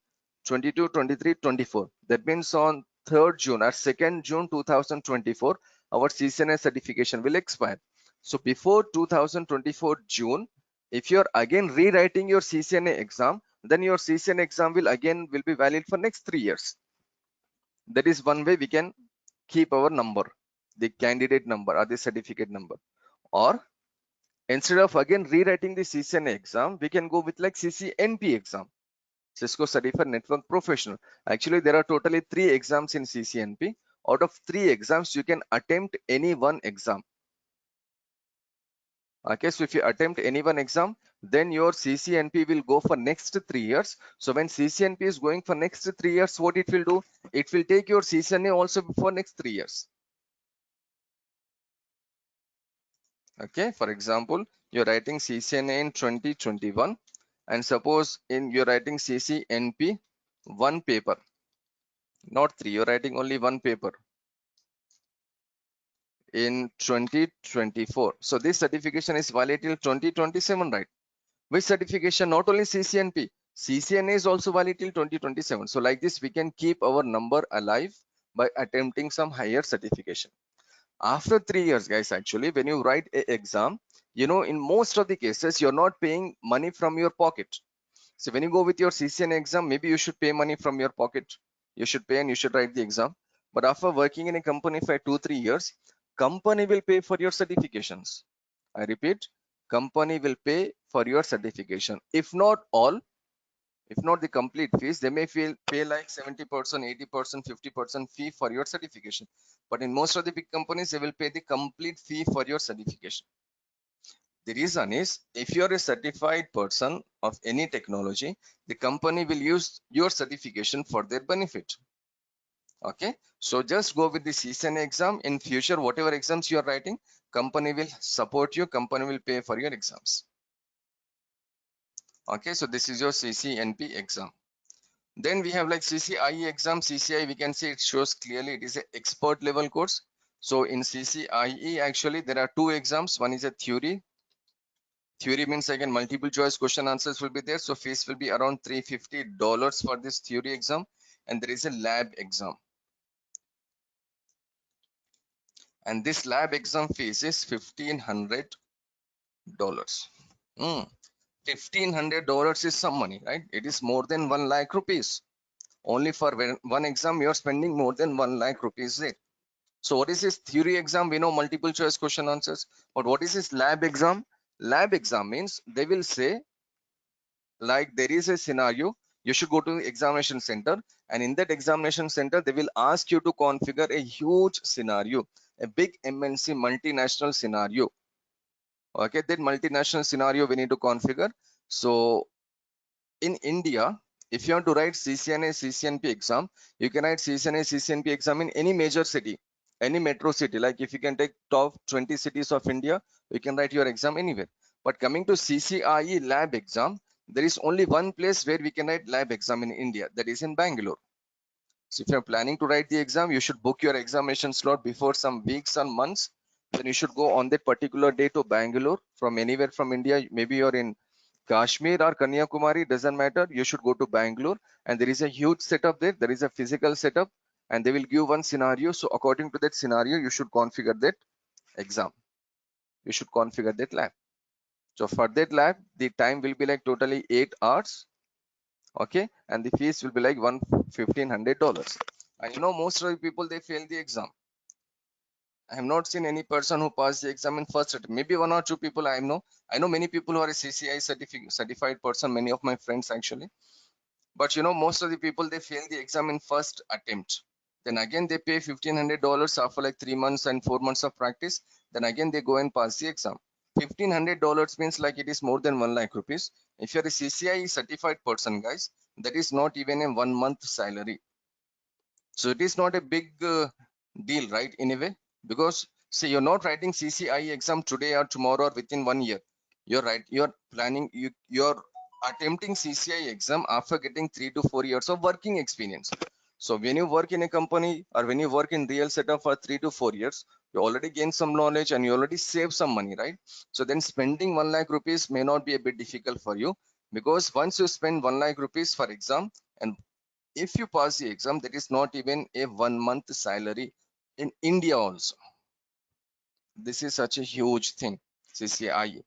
22, 23, 24. That means on 3rd June or 2nd June 2024, our CCNA certification will expire. So before 2024 June, if you're again rewriting your CCNA exam, then your CCNA exam will be valid for next 3 years. That is one way we can keep our number, the candidate number or the certificate number. Or instead of again rewriting the CCNA exam, we can go with like CCNP exam, Cisco Certified Network Professional. Actually, there are totally 3 exams in CCNP. Out of 3 exams, you can attempt any one exam. Okay, so if you attempt any one exam, then your CCNP will go for next 3 years. So when CCNP is going for next 3 years, what it will do? It will take your CCNA also for next 3 years. Okay, for example, you're writing CCNA in 2021, and suppose you're writing CCNP one paper, not three, you're writing only one paper in 2024. So this certification is valid till 2027, right? Which certification? Not only CCNP, CCNA is also valid till 2027. So like this, we can keep our number alive by attempting some higher certification. After 3 years, guys, actually, when you write a exam, you know, in most of the cases, you're not paying money from your pocket. So when you go with your CCNA exam, maybe you should pay money from your pocket. You should pay and you should write the exam. But after working in a company for 2-3 years, company will pay for your certifications. I repeat, company will pay for your certification. If not all, if not the complete fees, they may pay like 70%, 80%, 50% fee for your certification. But in most of the big companies, they will pay the complete fee for your certification. The reason is, if you're a certified person of any technology, the company will use your certification for their benefit. Okay, so just go with the CCNA exam. In future, whatever exams you are writing, company will support you, company will pay for your exams. Okay, so this is your CCNP exam. Then we have like CCIE exam. CCIE, we can see it shows clearly it is an expert level course. So in CCIE, actually there are two exams. One is a theory. Theory means again multiple choice question answers will be there. So fees will be around $350 for this theory exam. And there is a lab exam. And this lab exam fees is $1,500. $1,500 is some money, right? It is more than 1 lakh rupees. Only for one exam, you're spending more than 1 lakh rupees there. So what is this theory exam? We know multiple choice question answers. But what is this lab exam? Lab exam means they will say, like, there is a scenario, you should go to the examination center, and in that examination center, they will ask you to configure a huge scenario, a big MNC multinational scenario. Okay, that multinational scenario we need to configure. So in India, if you want to write CCNA, CCNP exam, you can write CCNA, CCNP exam in any major city, any metro city. Like if you can take top 20 cities of India, you can write your exam anywhere. But coming to CCIE lab exam, there is only one place where we can write lab exam in India, that is in Bangalore. So if you're planning to write the exam, you should book your examination slot before some weeks and months. Then you should go on that particular day to Bangalore from anywhere from India. Maybe you're in Kashmir or Kanyakumari, doesn't matter. You should go to Bangalore, and there is a huge setup there. There is a physical setup, and they will give one scenario. So according to that scenario, you should configure that exam. You should configure that lab. So for that lab, the time will be like totally 8 hours. Okay, and the fees will be like $1,500. And you know, most of the people, they fail the exam. I have not seen any person who passed the exam in first attempt. Maybe one or two people I know. I know many people who are a CCI certified person, many of my friends actually. But you know, most of the people, they fail the exam in first attempt. Then again, they pay $1,500 after like 3 months and 4 months of practice. Then again, they go and pass the exam. $1,500 means like it is more than 1 lakh rupees. If you're a CCI certified person, guys, that is not even a 1 month salary. So it is not a big deal, right? In a way, because say you're not writing CCI exam today or tomorrow or within 1 year. You're planning, you're attempting CCI exam after getting 3 to 4 years of working experience. So when you work in a company or when you work in real setup for 3 to 4 years, you already gain some knowledge and you already save some money, right? So then spending 1 lakh rupees may not be a bit difficult for you, because once you spend 1 lakh rupees for exam, and if you pass the exam, that is not even a 1 month salary in India also. This is such a huge thing, CCIE.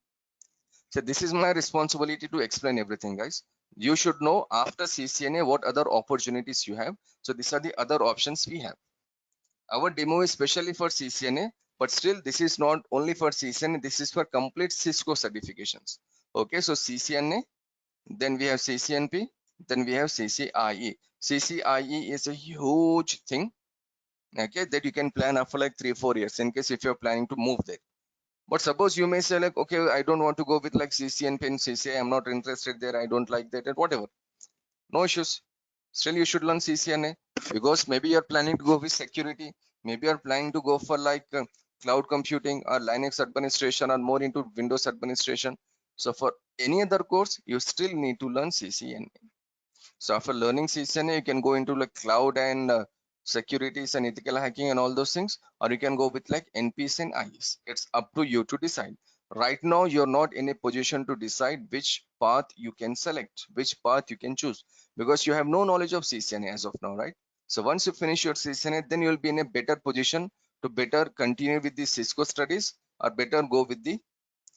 So this is my responsibility to explain everything, guys. You should know after CCNA what other opportunities you have. So these are the other options we have. Our demo is specially for CCNA, but still this is not only for CCNA, this is for complete Cisco certifications. Okay, so CCNA, then we have CCNP, then we have CCIE. CCIE is a huge thing, okay, that you can plan after like 3-4 years in case if you're planning to move there. But suppose you may say like, okay, I don't want to go with like CCNP and CCA, I'm not interested there, I don't like that, and whatever. No issues. Still, you should learn CCNA because maybe you're planning to go with security. Maybe you're planning to go for like cloud computing or Linux administration or more into Windows administration. So for any other course, you still need to learn CCNA. So after learning CCNA, you can go into like cloud and securities and ethical hacking and all those things, or you can go with like NPS and IS. It's up to you to decide. Right now, you're not in a position to decide which path you can select, which path you can choose, because you have no knowledge of CCNA as of now, right? So once you finish your CCNA, then you'll be in a better position to better continue with the Cisco studies or better go with the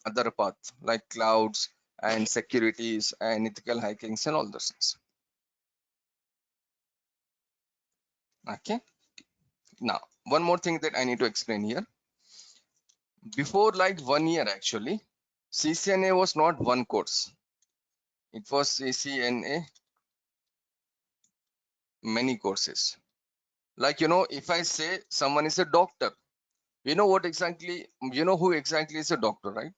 other path like clouds and securities and ethical hackings and all those things. Okay. Now, one more thing that I need to explain here. Before like 1 year, actually, CCNA was not one course. It was CCNA many courses. Like, if I say someone is a doctor, you know who exactly is a doctor, right?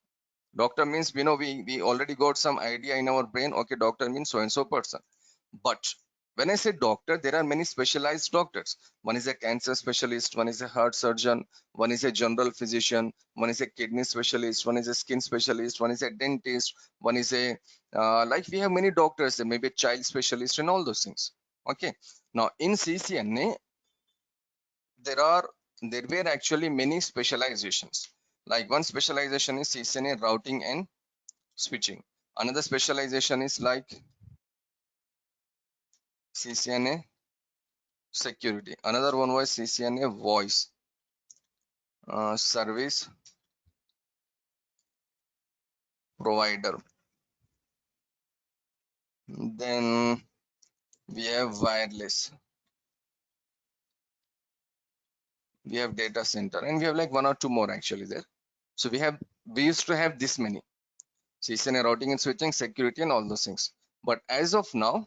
Doctor means, we already got some idea in our brain. Okay, doctor means so and so person. But when I say doctor, there are many specialized doctors. One is a cancer specialist, one is a heart surgeon, one is a general physician, one is a kidney specialist, one is a skin specialist, one is a dentist, one is a like we have many doctors, there may be a child specialist and all those things. Okay. Now in CCNA, there were actually many specializations. Like one specialization is CCNA routing and switching. Another specialization is like CCNA security. Another one was CCNA voice service provider. Then we have wireless, we have data center, and we have like one or two more actually there. So we used to have this many CCNA routing and switching, security, and all those things. But as of now,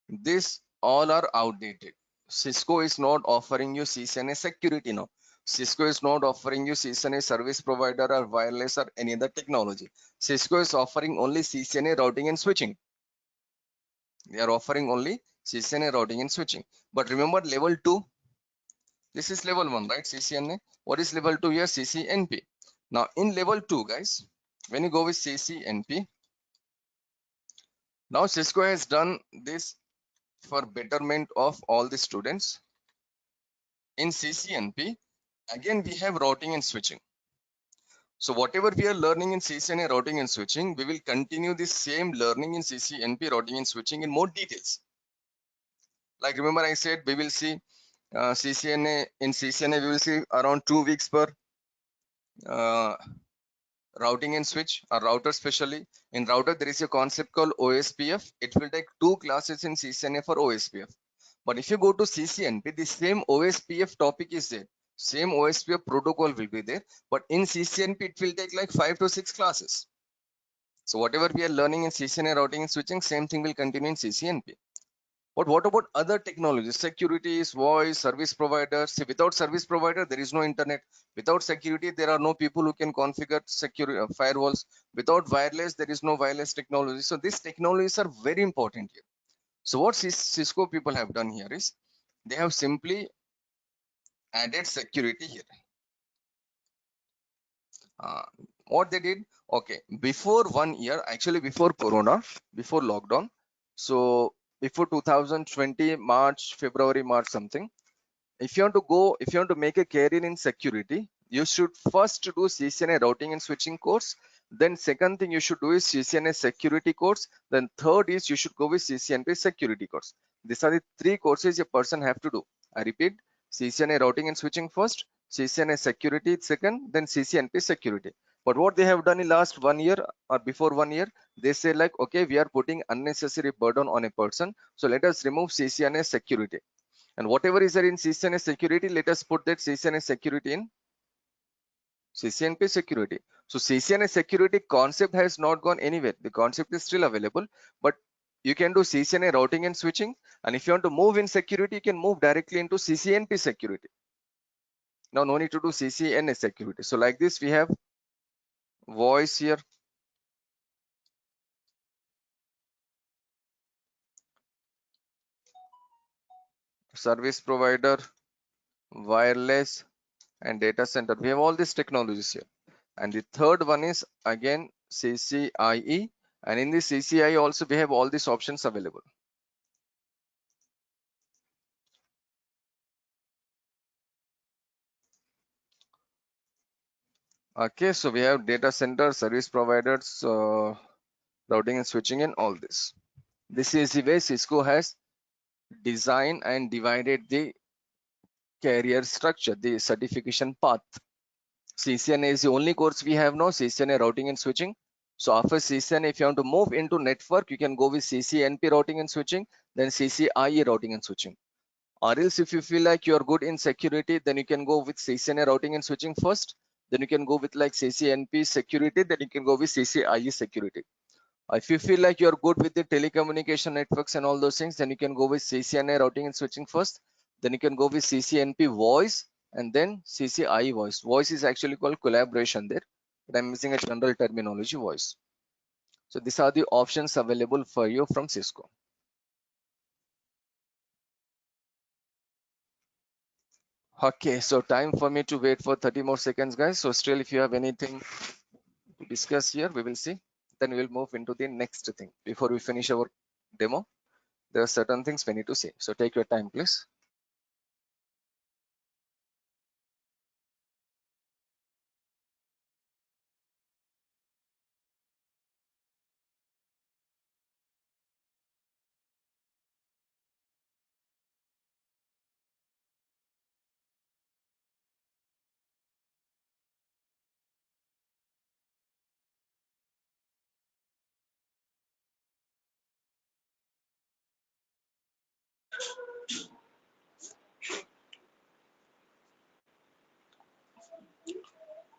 this all are outdated. Cisco is not offering you CCNA security now. Cisco is not offering you CCNA service provider or wireless or any other technology. Cisco is offering only CCNA routing and switching. They are offering only CCNA routing and switching. But remember level 2, this is level 1, right? CCNA. What is level 2 here? CCNP. Now in level 2, guys, when you go with CCNP, now Cisco has done this for betterment of all the students. In CCNP, again we have routing and switching. So whatever we are learning in CCNA routing and switching, we will continue the same learning in CCNP routing and switching in more details. Like remember I said we will see CCNA, in CCNA we will see around 2 weeks per routing and switch, or router especially. In router there is a concept called OSPF. It will take 2 classes in CCNA for OSPF. But if you go to CCNP, the same OSPF topic is there. Same OSPF protocol will be there. But in CCNP, it will take like 5 to 6 classes. So whatever we are learning in CCNA routing and switching, same thing will continue in CCNP. But what about other technologies? Securities, voice, service providers. See, without service provider, there is no internet. Without security, there are no people who can configure security firewalls. Without wireless, there is no wireless technology. So these technologies are very important here. So what Cisco people have done here is they have simply added security here. What they did, okay, before 1 year, actually before Corona, before lockdown, so before 2020 March, February, March something, if you want to make a career in security, you should first do CCNA routing and switching course. Then second thing you should do is CCNA security course. Then third is you should go with CCNP security course. These are the 3 courses a person have to do. I repeat, CCNA routing and switching first, CCNA security second, then CCNP security. But what they have done in last 1 year or before 1 year, they say like, okay, we are putting unnecessary burden on a person. So let us remove CCNA security. And whatever is there in CCNA security, let us put that CCNA security in CCNP security. So CCNA security concept has not gone anywhere. The concept is still available, but you can do CCNA routing and switching. And if you want to move in security, you can move directly into CCNP security. Now no need to do CCNA security. So like this, we have voice here, service provider, wireless, and data center. We have all these technologies here. And the third one is again CCIE, and in the CCIE also we have all these options available. Okay, so we have data center, service providers, routing and switching, and all this. This is the way Cisco has designed and divided the career structure, the certification path. CCNA is the only course we have now, CCNA routing and switching. So after CCNA, if you want to move into network, you can go with CCNP routing and switching, then CCIE routing and switching. Or else if you feel like you're good in security, then you can go with CCNA routing and switching first. Then you can go with like CCNP security, then you can go with CCIE security. If you feel like you're good with the telecommunication networks and all those things, then you can go with CCNA routing and switching first. Then you can go with CCNP voice and then CCIE voice. Voice is actually called collaboration there, but I'm using a general terminology voice. So these are the options available for you from Cisco. Okay, so time for me to wait for 30 more seconds, guys. So still, if you have anything to discuss here, we will see. Then we will move into the next thing. Before we finish our demo, there are certain things we need to see. So take your time, please.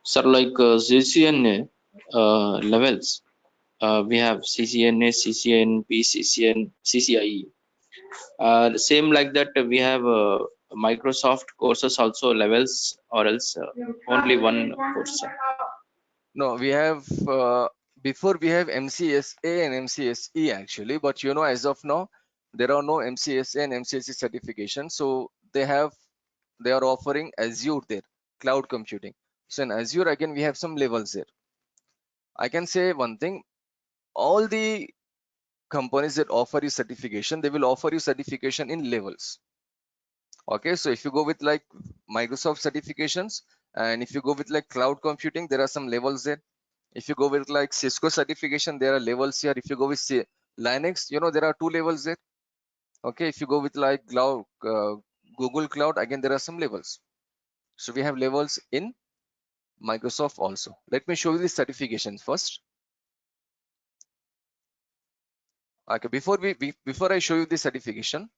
Sir, like CCNA levels, we have CCNA, CCNP, CCIE. Same like that, we have Microsoft courses also levels, or else only one course. Sir. No, we have before we have MCSA and MCSE actually, but you know, as of now, there are no MCSA and MCSE certification. So they are offering Azure there, cloud computing. So in Azure, again, we have some levels there. I can say one thing, all the companies that offer you certification, they will offer you certification in levels. Okay, so if you go with like Microsoft certifications, and if you go with like cloud computing, there are some levels there. If you go with like Cisco certification, there are levels here. If you go with Linux, you know, there are two levels there. Okay, if you go with like cloud, Google Cloud, again, there are some levels. So we have levels in Microsoft also. Let me show you the certifications first. Okay, before I show you the certification,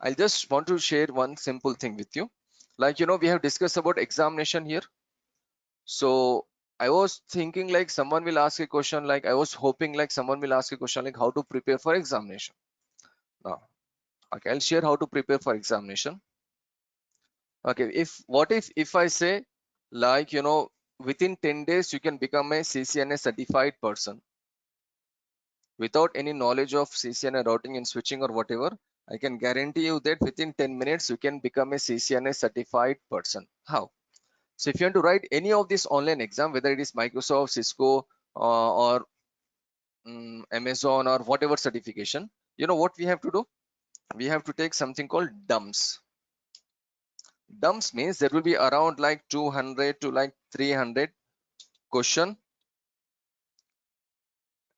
I just want to share one simple thing with you. Like, you know, we have discussed about examination here. So I was thinking like someone will ask a question, like I was hoping like someone will ask a question like how to prepare for examination. Now, okay, I'll share how to prepare for examination. Okay, if I say like, you know, within 10 days you can become a CCNA certified person without any knowledge of CCNA routing and switching or whatever, I can guarantee you that within 10 minutes you can become a CCNA certified person. How? So if you want to write any of this online exam, whether it is Microsoft, Cisco, or Amazon or whatever certification, you know what we have to do? We have to take something called DUMS. DUMS means there will be around like 200 to like 300 question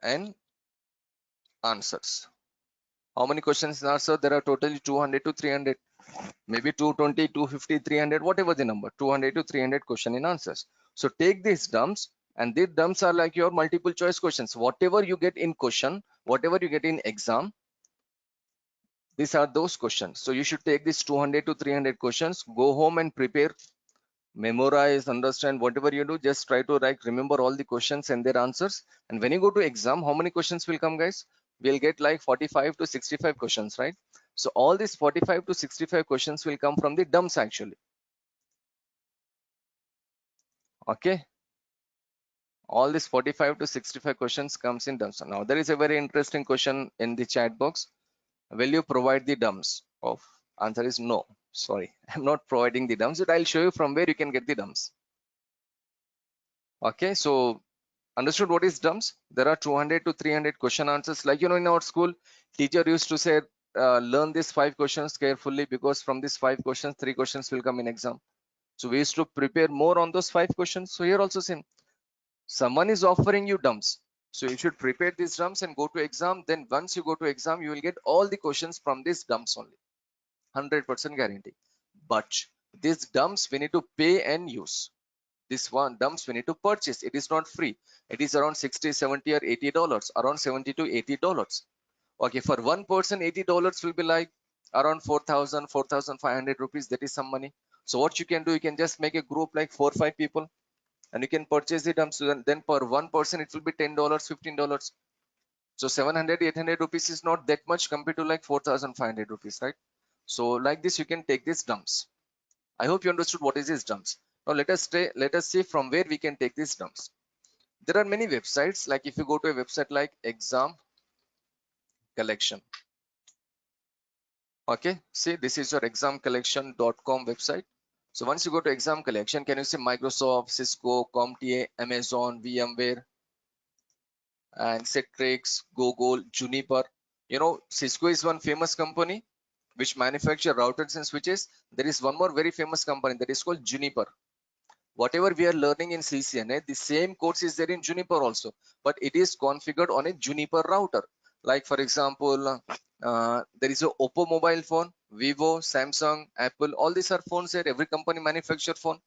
and answers. How many questions and answers? There are totally 200 to 300, maybe 220, 250, 300, whatever the number, 200 to 300 question and answers. So take these DUMS, and these DUMS are like your multiple choice questions. Whatever you get in question, whatever you get in exam, these are those questions. So you should take these 200 to 300 questions, go home and prepare, memorize, understand, whatever you do, just try to like remember all the questions and their answers. And when you go to exam, how many questions will come, guys? We'll get like 45 to 65 questions, right? So all these 45 to 65 questions will come from the DUMS actually. Okay, all these 45 to 65 questions comes in dumps. Now there is a very interesting question in the chat box. Will you provide the dumps? Of answer is no. Sorry, I'm not providing the dumps, but I'll show you from where you can get the dumps. Okay, so understood what is dumps? There are 200 to 300 question answers. Like, you know, in our school, teacher used to say, learn these 5 questions carefully, because from these 5 questions, 3 questions will come in exam. So we used to prepare more on those 5 questions. So here also same. Someone is offering you dumps. So you should prepare these dumps and go to exam. Then once you go to exam, you will get all the questions from these dumps only. 100% guarantee. But these dumps we need to pay and use. This one dumps we need to purchase. It is not free. It is around 60, 70 or $80, around 70 to $80. Okay, for one person, $80 will be like around 4,000, 4,500 rupees. That is some money. So what you can do, you can just make a group like 4 or 5 people and you can purchase the dumps. Then per one person, it will be $10, $15. So 700, 800 rupees is not that much compared to like 4,500 rupees, right? So like this, you can take these dumps. I hope you understood what is these dumps. Now let us see from where we can take these dumps. There are many websites. Like if you go to a website like Exam Collection. Okay, see, this is your examcollection.com website. So once you go to Exam Collection, can you see Microsoft, Cisco, CompTIA, Amazon, VMware, and Citrix, Google, Juniper? You know, Cisco is one famous company which manufacture routers and switches. There is one more very famous company that is called Juniper. Whatever we are learning in CCNA, the same course is there in Juniper also, but it is configured on a Juniper router. Like for example, there is a Oppo mobile phone, Vivo, Samsung, Apple, all these are phones there. Every company manufacture phone.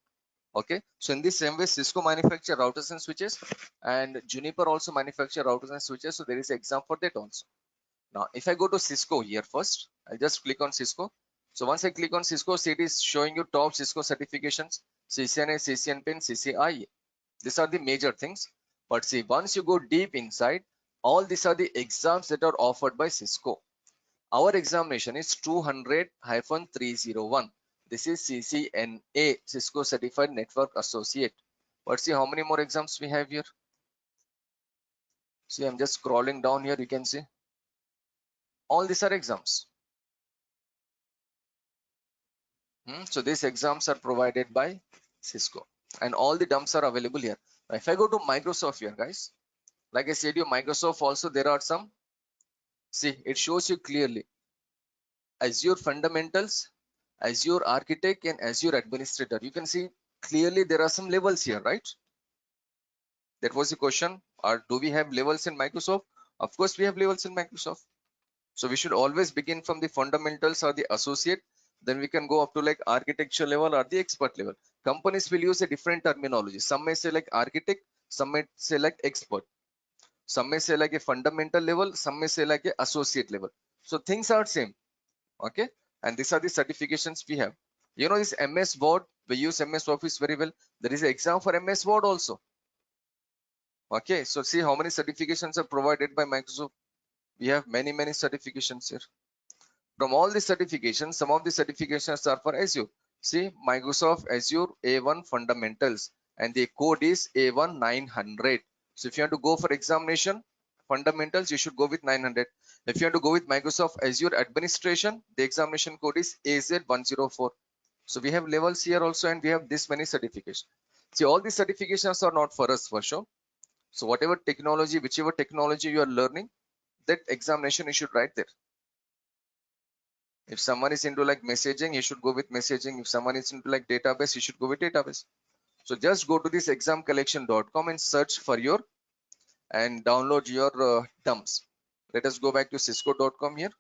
Okay, so in the same way, Cisco manufacture routers and switches, and Juniper also manufacture routers and switches. So there is an exam for that also. Now, if I go to Cisco here first, I'll just click on Cisco. So once I click on Cisco, see, it is showing you top Cisco certifications, CCNA, CCNP, CCIE. These are the major things. But see, once you go deep inside, all these are the exams that are offered by Cisco. Our examination is 200-301. This is CCNA, Cisco Certified Network Associate. But see how many more exams we have here. See, I'm just scrolling down here. You can see all these are exams. So these exams are provided by Cisco, and all the dumps are available here. Now, if I go to Microsoft here, guys, like I said, you Microsoft also there are some. See, it shows you clearly Azure Fundamentals, Azure Architect, and Azure Administrator. You can see clearly there are some levels here, right? That was the question. Or do we have levels in Microsoft? Of course, we have levels in Microsoft. So we should always begin from the fundamentals or the associate. Then we can go up to like architecture level or the expert level. Companies will use a different terminology. Some may say like architect, some may say like expert. Some may say like a fundamental level, some may say like a associate level. So things are same. Okay. And these are the certifications we have. You know, this MS Word, we use MS Office very well. There is an exam for MS Word also. Okay. So see how many certifications are provided by Microsoft. We have many certifications here. From all the certifications, some of the certifications are for Azure. See, Microsoft Azure A1 Fundamentals, and the code is A1 900. So if you want to go for examination fundamentals, you should go with 900. If you want to go with Microsoft Azure Administration, the examination code is AZ104. So we have levels here also, and we have this many certifications. See, all these certifications are not for us for sure. So whatever technology, whichever technology you are learning, that examination you should write there. If someone is into like messaging, he should go with messaging. If someone is into like database, he should go with database. So just go to this examcollection.com and search for your and download your dumps. Let us go back to cisco.com here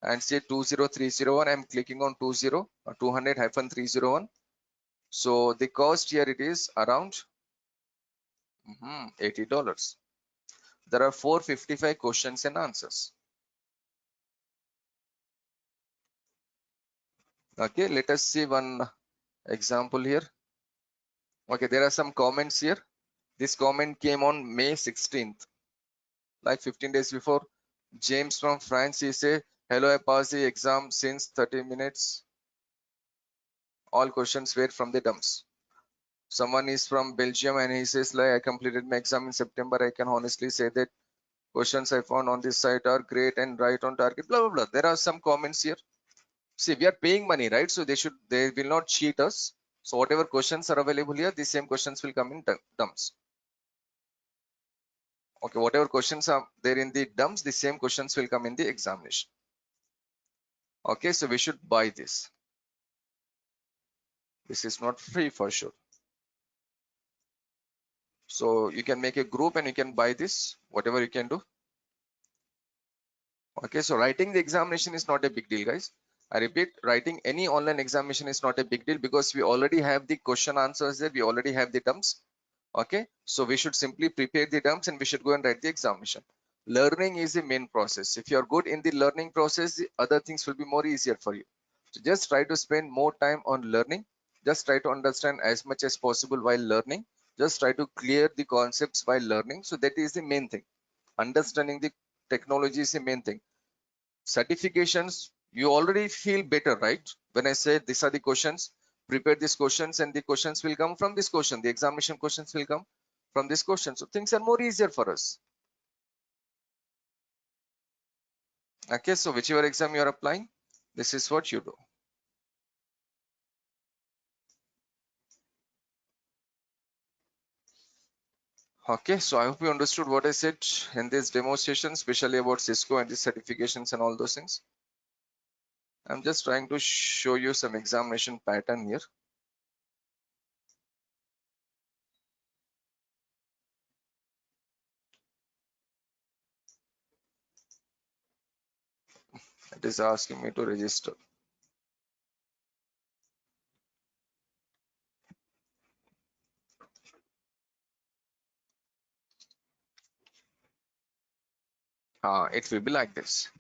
and say 20301. I'm clicking on 200-301. So the cost here it is around $80. There are 455 questions and answers. Okay, let us see one example here. Okay, there are some comments here. This comment came on May 16th, like 15 days before. James from France, he said, hello, I passed the exam since 30 minutes. All questions were from the dumps. Someone is from Belgium and he says like, I completed my exam in September. I can honestly say that questions I found on this site are great and right on target, blah, blah, blah. There are some comments here. See, we are paying money, right? So they will not cheat us. So whatever questions are available here, the same questions will come in dumps. Okay, whatever questions are there in the dumps, the same questions will come in the examination. Okay, so we should buy this. This is not free for sure. So you can make a group and you can buy this, whatever you can do. Okay, so writing the examination is not a big deal, guys. I repeat, writing any online examination is not a big deal because we already have the question answers there. We already have the terms. Okay, so we should simply prepare the terms and we should go and write the examination. Learning is the main process. If you are good in the learning process, the other things will be more easier for you. So just try to spend more time on learning. Just try to understand as much as possible while learning. Just try to clear the concepts while learning. So that is the main thing. Understanding the technology is the main thing. Certifications, you already feel better, right? When I say these are the questions, prepare these questions and the questions will come from this question. The examination questions will come from this question. So things are more easier for us. Okay, so whichever exam you are applying, this is what you do. Okay, so I hope you understood what I said in this demonstration, especially about Cisco and the certifications and all those things. I'm just trying to show you some examination pattern here. It is asking me to register. It will be like this.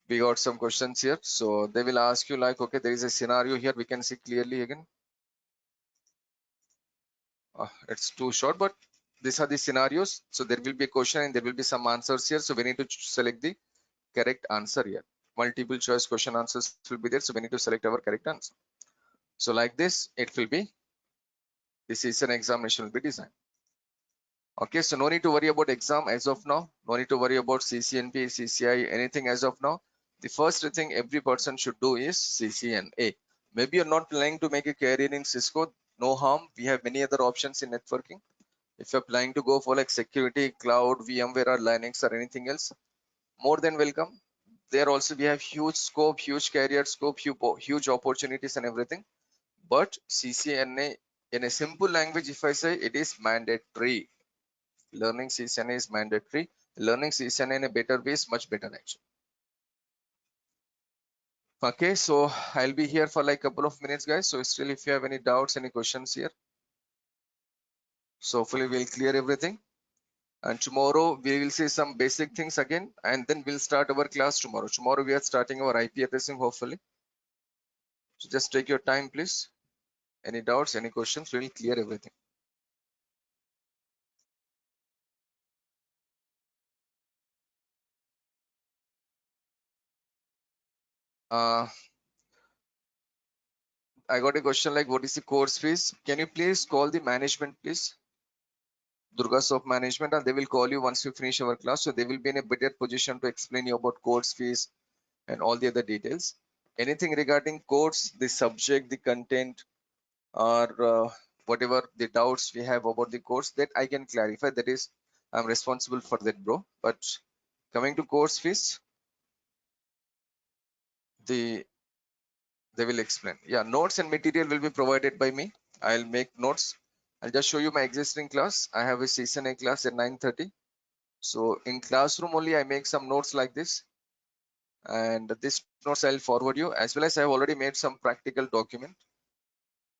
We got some questions here, so they will ask you like, okay, there is a scenario here, we can see clearly again. It's too short, but these are the scenarios. So there will be a question and there will be some answers here, so we need to select the correct answer here. Multiple choice question answers will be there, so we need to select our correct answer. So like this, it will be, this is an examination will be designed. Okay, so no need to worry about exam as of now. No need to worry about CCNP, CCI, anything as of now. The first thing every person should do is CCNA. Maybe you're not planning to make a career in Cisco, no harm. We have many other options in networking. If you're planning to go for like security, cloud, VMware or Linux or anything else, more than welcome. There also we have huge scope, huge career scope, huge opportunities and everything. But CCNA, in a simple language, if I say, it is mandatory. Learning CCNA is mandatory. Learning CCNA in a better way is much better actually. Okay, so I'll be here for like a couple of minutes, guys. So still, if you have any doubts, any questions here, so hopefully we'll clear everything. And tomorrow we will see some basic things again, and then we'll start our class tomorrow. Tomorrow we are starting our IP addressing, hopefully. So just take your time, please. Any doubts, any questions, we'll clear everything. I got a question like, what is the course fees? Can you please call the management, please? Durgasoft management, and they will call you once you finish our class. So they will be in a better position to explain you about course fees and all the other details. Anything regarding course, the subject, the content, or whatever the doubts we have about the course, that I can clarify. That is, I'm responsible for that, bro. But coming to course fees, they will explain. Yeah, notes and material will be provided by me. I'll make notes. I'll just show you my existing class. I have a CCNA class at 9:30. So in classroom only, I make some notes like this, and this notes I'll forward you, as well as I've already made some practical document.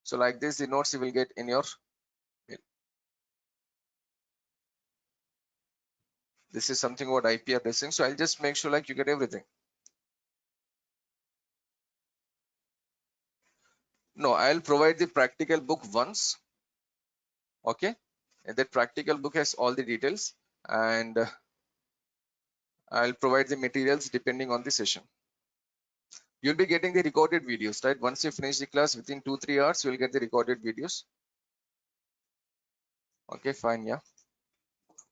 So like this, the notes you will get in your mail. This is something about IP addressing. So I'll just make sure like you get everything. No, I'll provide the practical book once. Okay. And that practical book has all the details, and I'll provide the materials depending on the session. You'll be getting the recorded videos, right? Once you finish the class within 2-3 hours, you'll get the recorded videos. Okay, fine, yeah.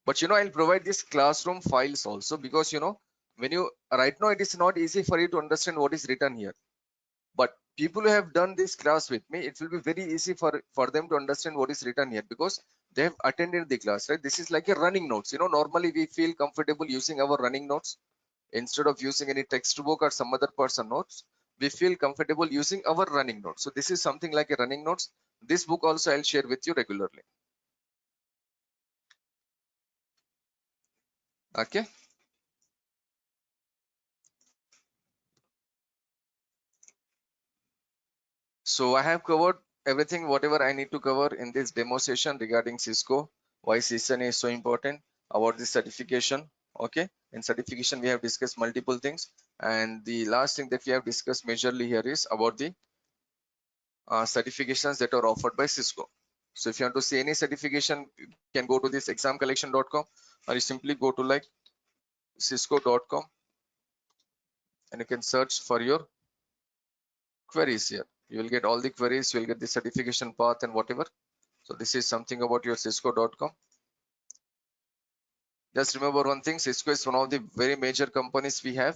But I'll provide these classroom files also, because when you right now, it is not easy for you to understand what is written here. But people who have done this class with me, it will be very easy for them to understand what is written here, because they have attended the class, right? This is like a running notes. Normally we feel comfortable using our running notes instead of using any textbook or some other person notes. We feel comfortable using our running notes. So this is something like a running notes. This book also I'll share with you regularly. Okay. So I have covered everything, whatever I need to cover in this demo session regarding Cisco, why CCNA is so important, about the certification. Okay. In certification, we have discussed multiple things. And the last thing that we have discussed majorly here is about the certifications that are offered by Cisco. So if you want to see any certification, you can go to this examcollection.com, or you simply go to like cisco.com, and you can search for your queries here. You will get all the queries, you will get the certification path and whatever. So this is something about your cisco.com. Just remember one thing, Cisco is one of the very major companies we have.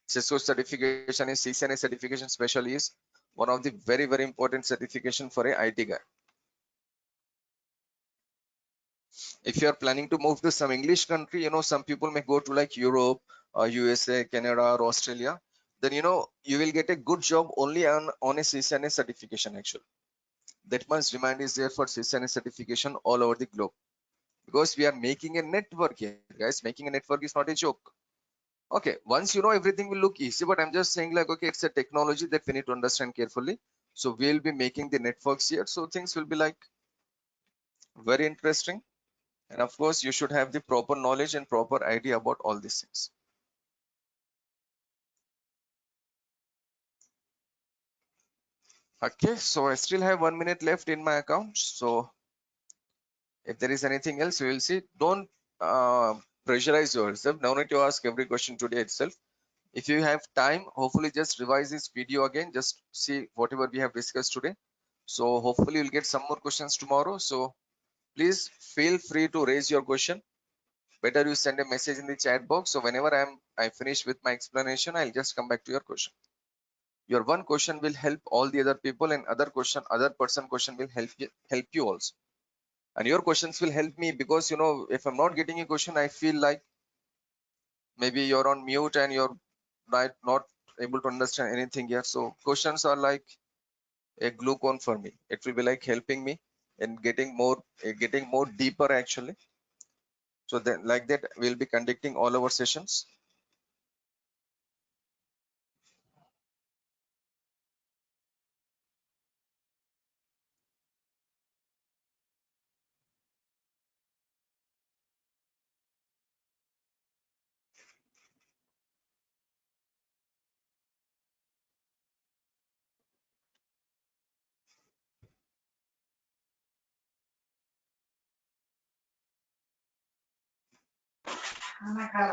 Cisco certification is CCNA certification, especially is one of the very, very important certification for a IT guy. If you are planning to move to some English country, some people may go to like Europe or USA, Canada or Australia, then you will get a good job only on a CCNA certification. Actually, that much demand is there for CCNA certification all over the globe, because we are making a network here, guys. Making a network is not a joke. Okay, once everything will look easy, but I'm just saying like, okay, it's a technology that we need to understand carefully. So we'll be making the networks here, so things will be like very interesting. And of course, you should have the proper knowledge and proper idea about all these things. Okay, so I still have 1 minute left in my account. So if there is anything else, we will see. Don't pressurize yourself. No need to ask every question today itself. If you have time, hopefully just revise this video again. Just see whatever we have discussed today. So hopefully you'll get some more questions tomorrow. So please feel free to raise your question. Better you send a message in the chat box. So whenever I finish with my explanation, I'll just come back to your question. Your one question will help all the other people, and other person question will help you also. And your questions will help me, because if I'm not getting a question, I feel like maybe you're on mute and you're not able to understand anything here. So questions are like a glucose for me. It will be like helping me in getting more deeper actually. So then like that, we'll be conducting all our sessions.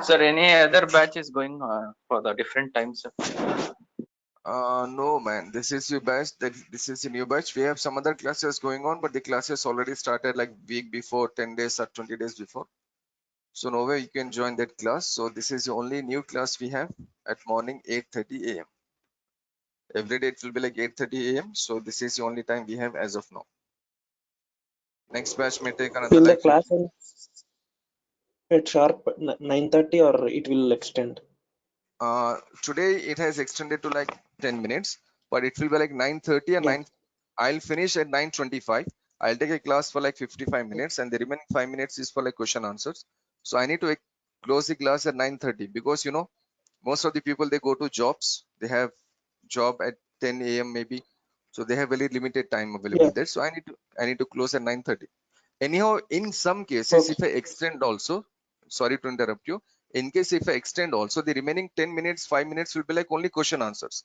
Sir, any other batch is going for the different times? No man, this is your batch. This is a new batch. We have some other classes going on, but the classes already started like week before, 10 days or 20 days before. So no way you can join that class. So this is the only new class we have at morning 8:30 a.m. Every day it will be like 8:30 a.m. So this is the only time we have as of now. Next batch may take another Will the like class 15. end at sharp 9:30 or it will extend? Today it has extended to like 10 minutes, but it will be like 9:30 and Yeah. 9. I'll finish at 9:25. I'll take a class for like 55 minutes, and the remaining 5 minutes is for like question answers. So I need to close the class at 9:30, because most of the people, they go to jobs. They have job at 10 a.m. maybe, so they have very limited time available Yeah. there. So I need to close at 9:30. Anyhow, in some cases, Okay. if I extend also, sorry to interrupt you. In case if I extend also, the remaining 10 minutes, 5 minutes will be like only question answers.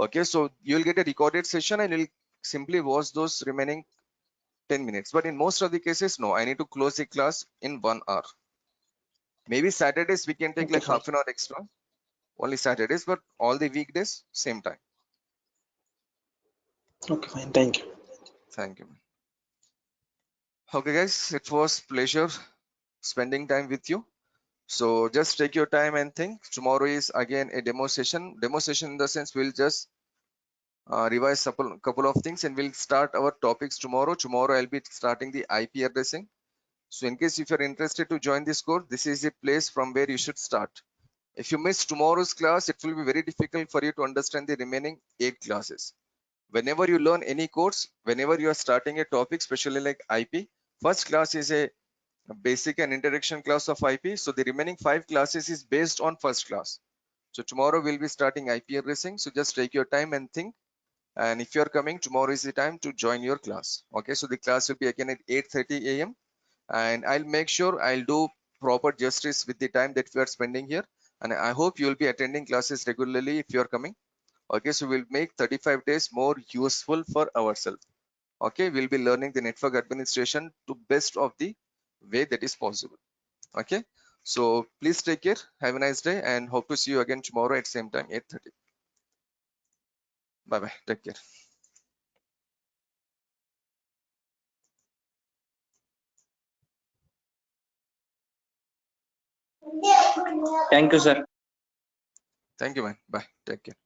Okay, so you'll get a recorded session and you'll simply watch those remaining 10 minutes. But in most of the cases, no, I need to close the class in 1 hour. Maybe Saturdays we can take Okay, like fine. half an hour extra, only Saturdays, but all the weekdays, same time. Okay, fine. Thank you. Thank you. Okay, guys, it was pleasure spending time with you. So just take your time and think. Tomorrow is again a demo session. Demo session in the sense we'll just revise a couple of things and we'll start our topics tomorrow. Tomorrow I'll be starting the IP addressing. So in case if you're interested to join this course, this is the place from where you should start. If you miss tomorrow's class, it will be very difficult for you to understand the remaining 8 classes. Whenever you learn any course, whenever you are starting a topic, especially like IP, first class is a basic and introduction class of IP. So the remaining 5 classes is based on first class. So tomorrow we'll be starting IP addressing. So just take your time and think. And if you're coming, tomorrow is the time to join your class. Okay, so the class will be again at 8:30 a.m. And I'll make sure I'll do proper justice with the time that we are spending here. And I hope you'll be attending classes regularly if you're coming. Okay, so we'll make 35 days more useful for ourselves. Okay, we'll be learning the network administration to best of the way that is possible. Okay, so please take care, have a nice day, and hope to see you again tomorrow at same time 8:30. Bye bye, take care. Thank you, sir. Thank you, man. Bye, take care.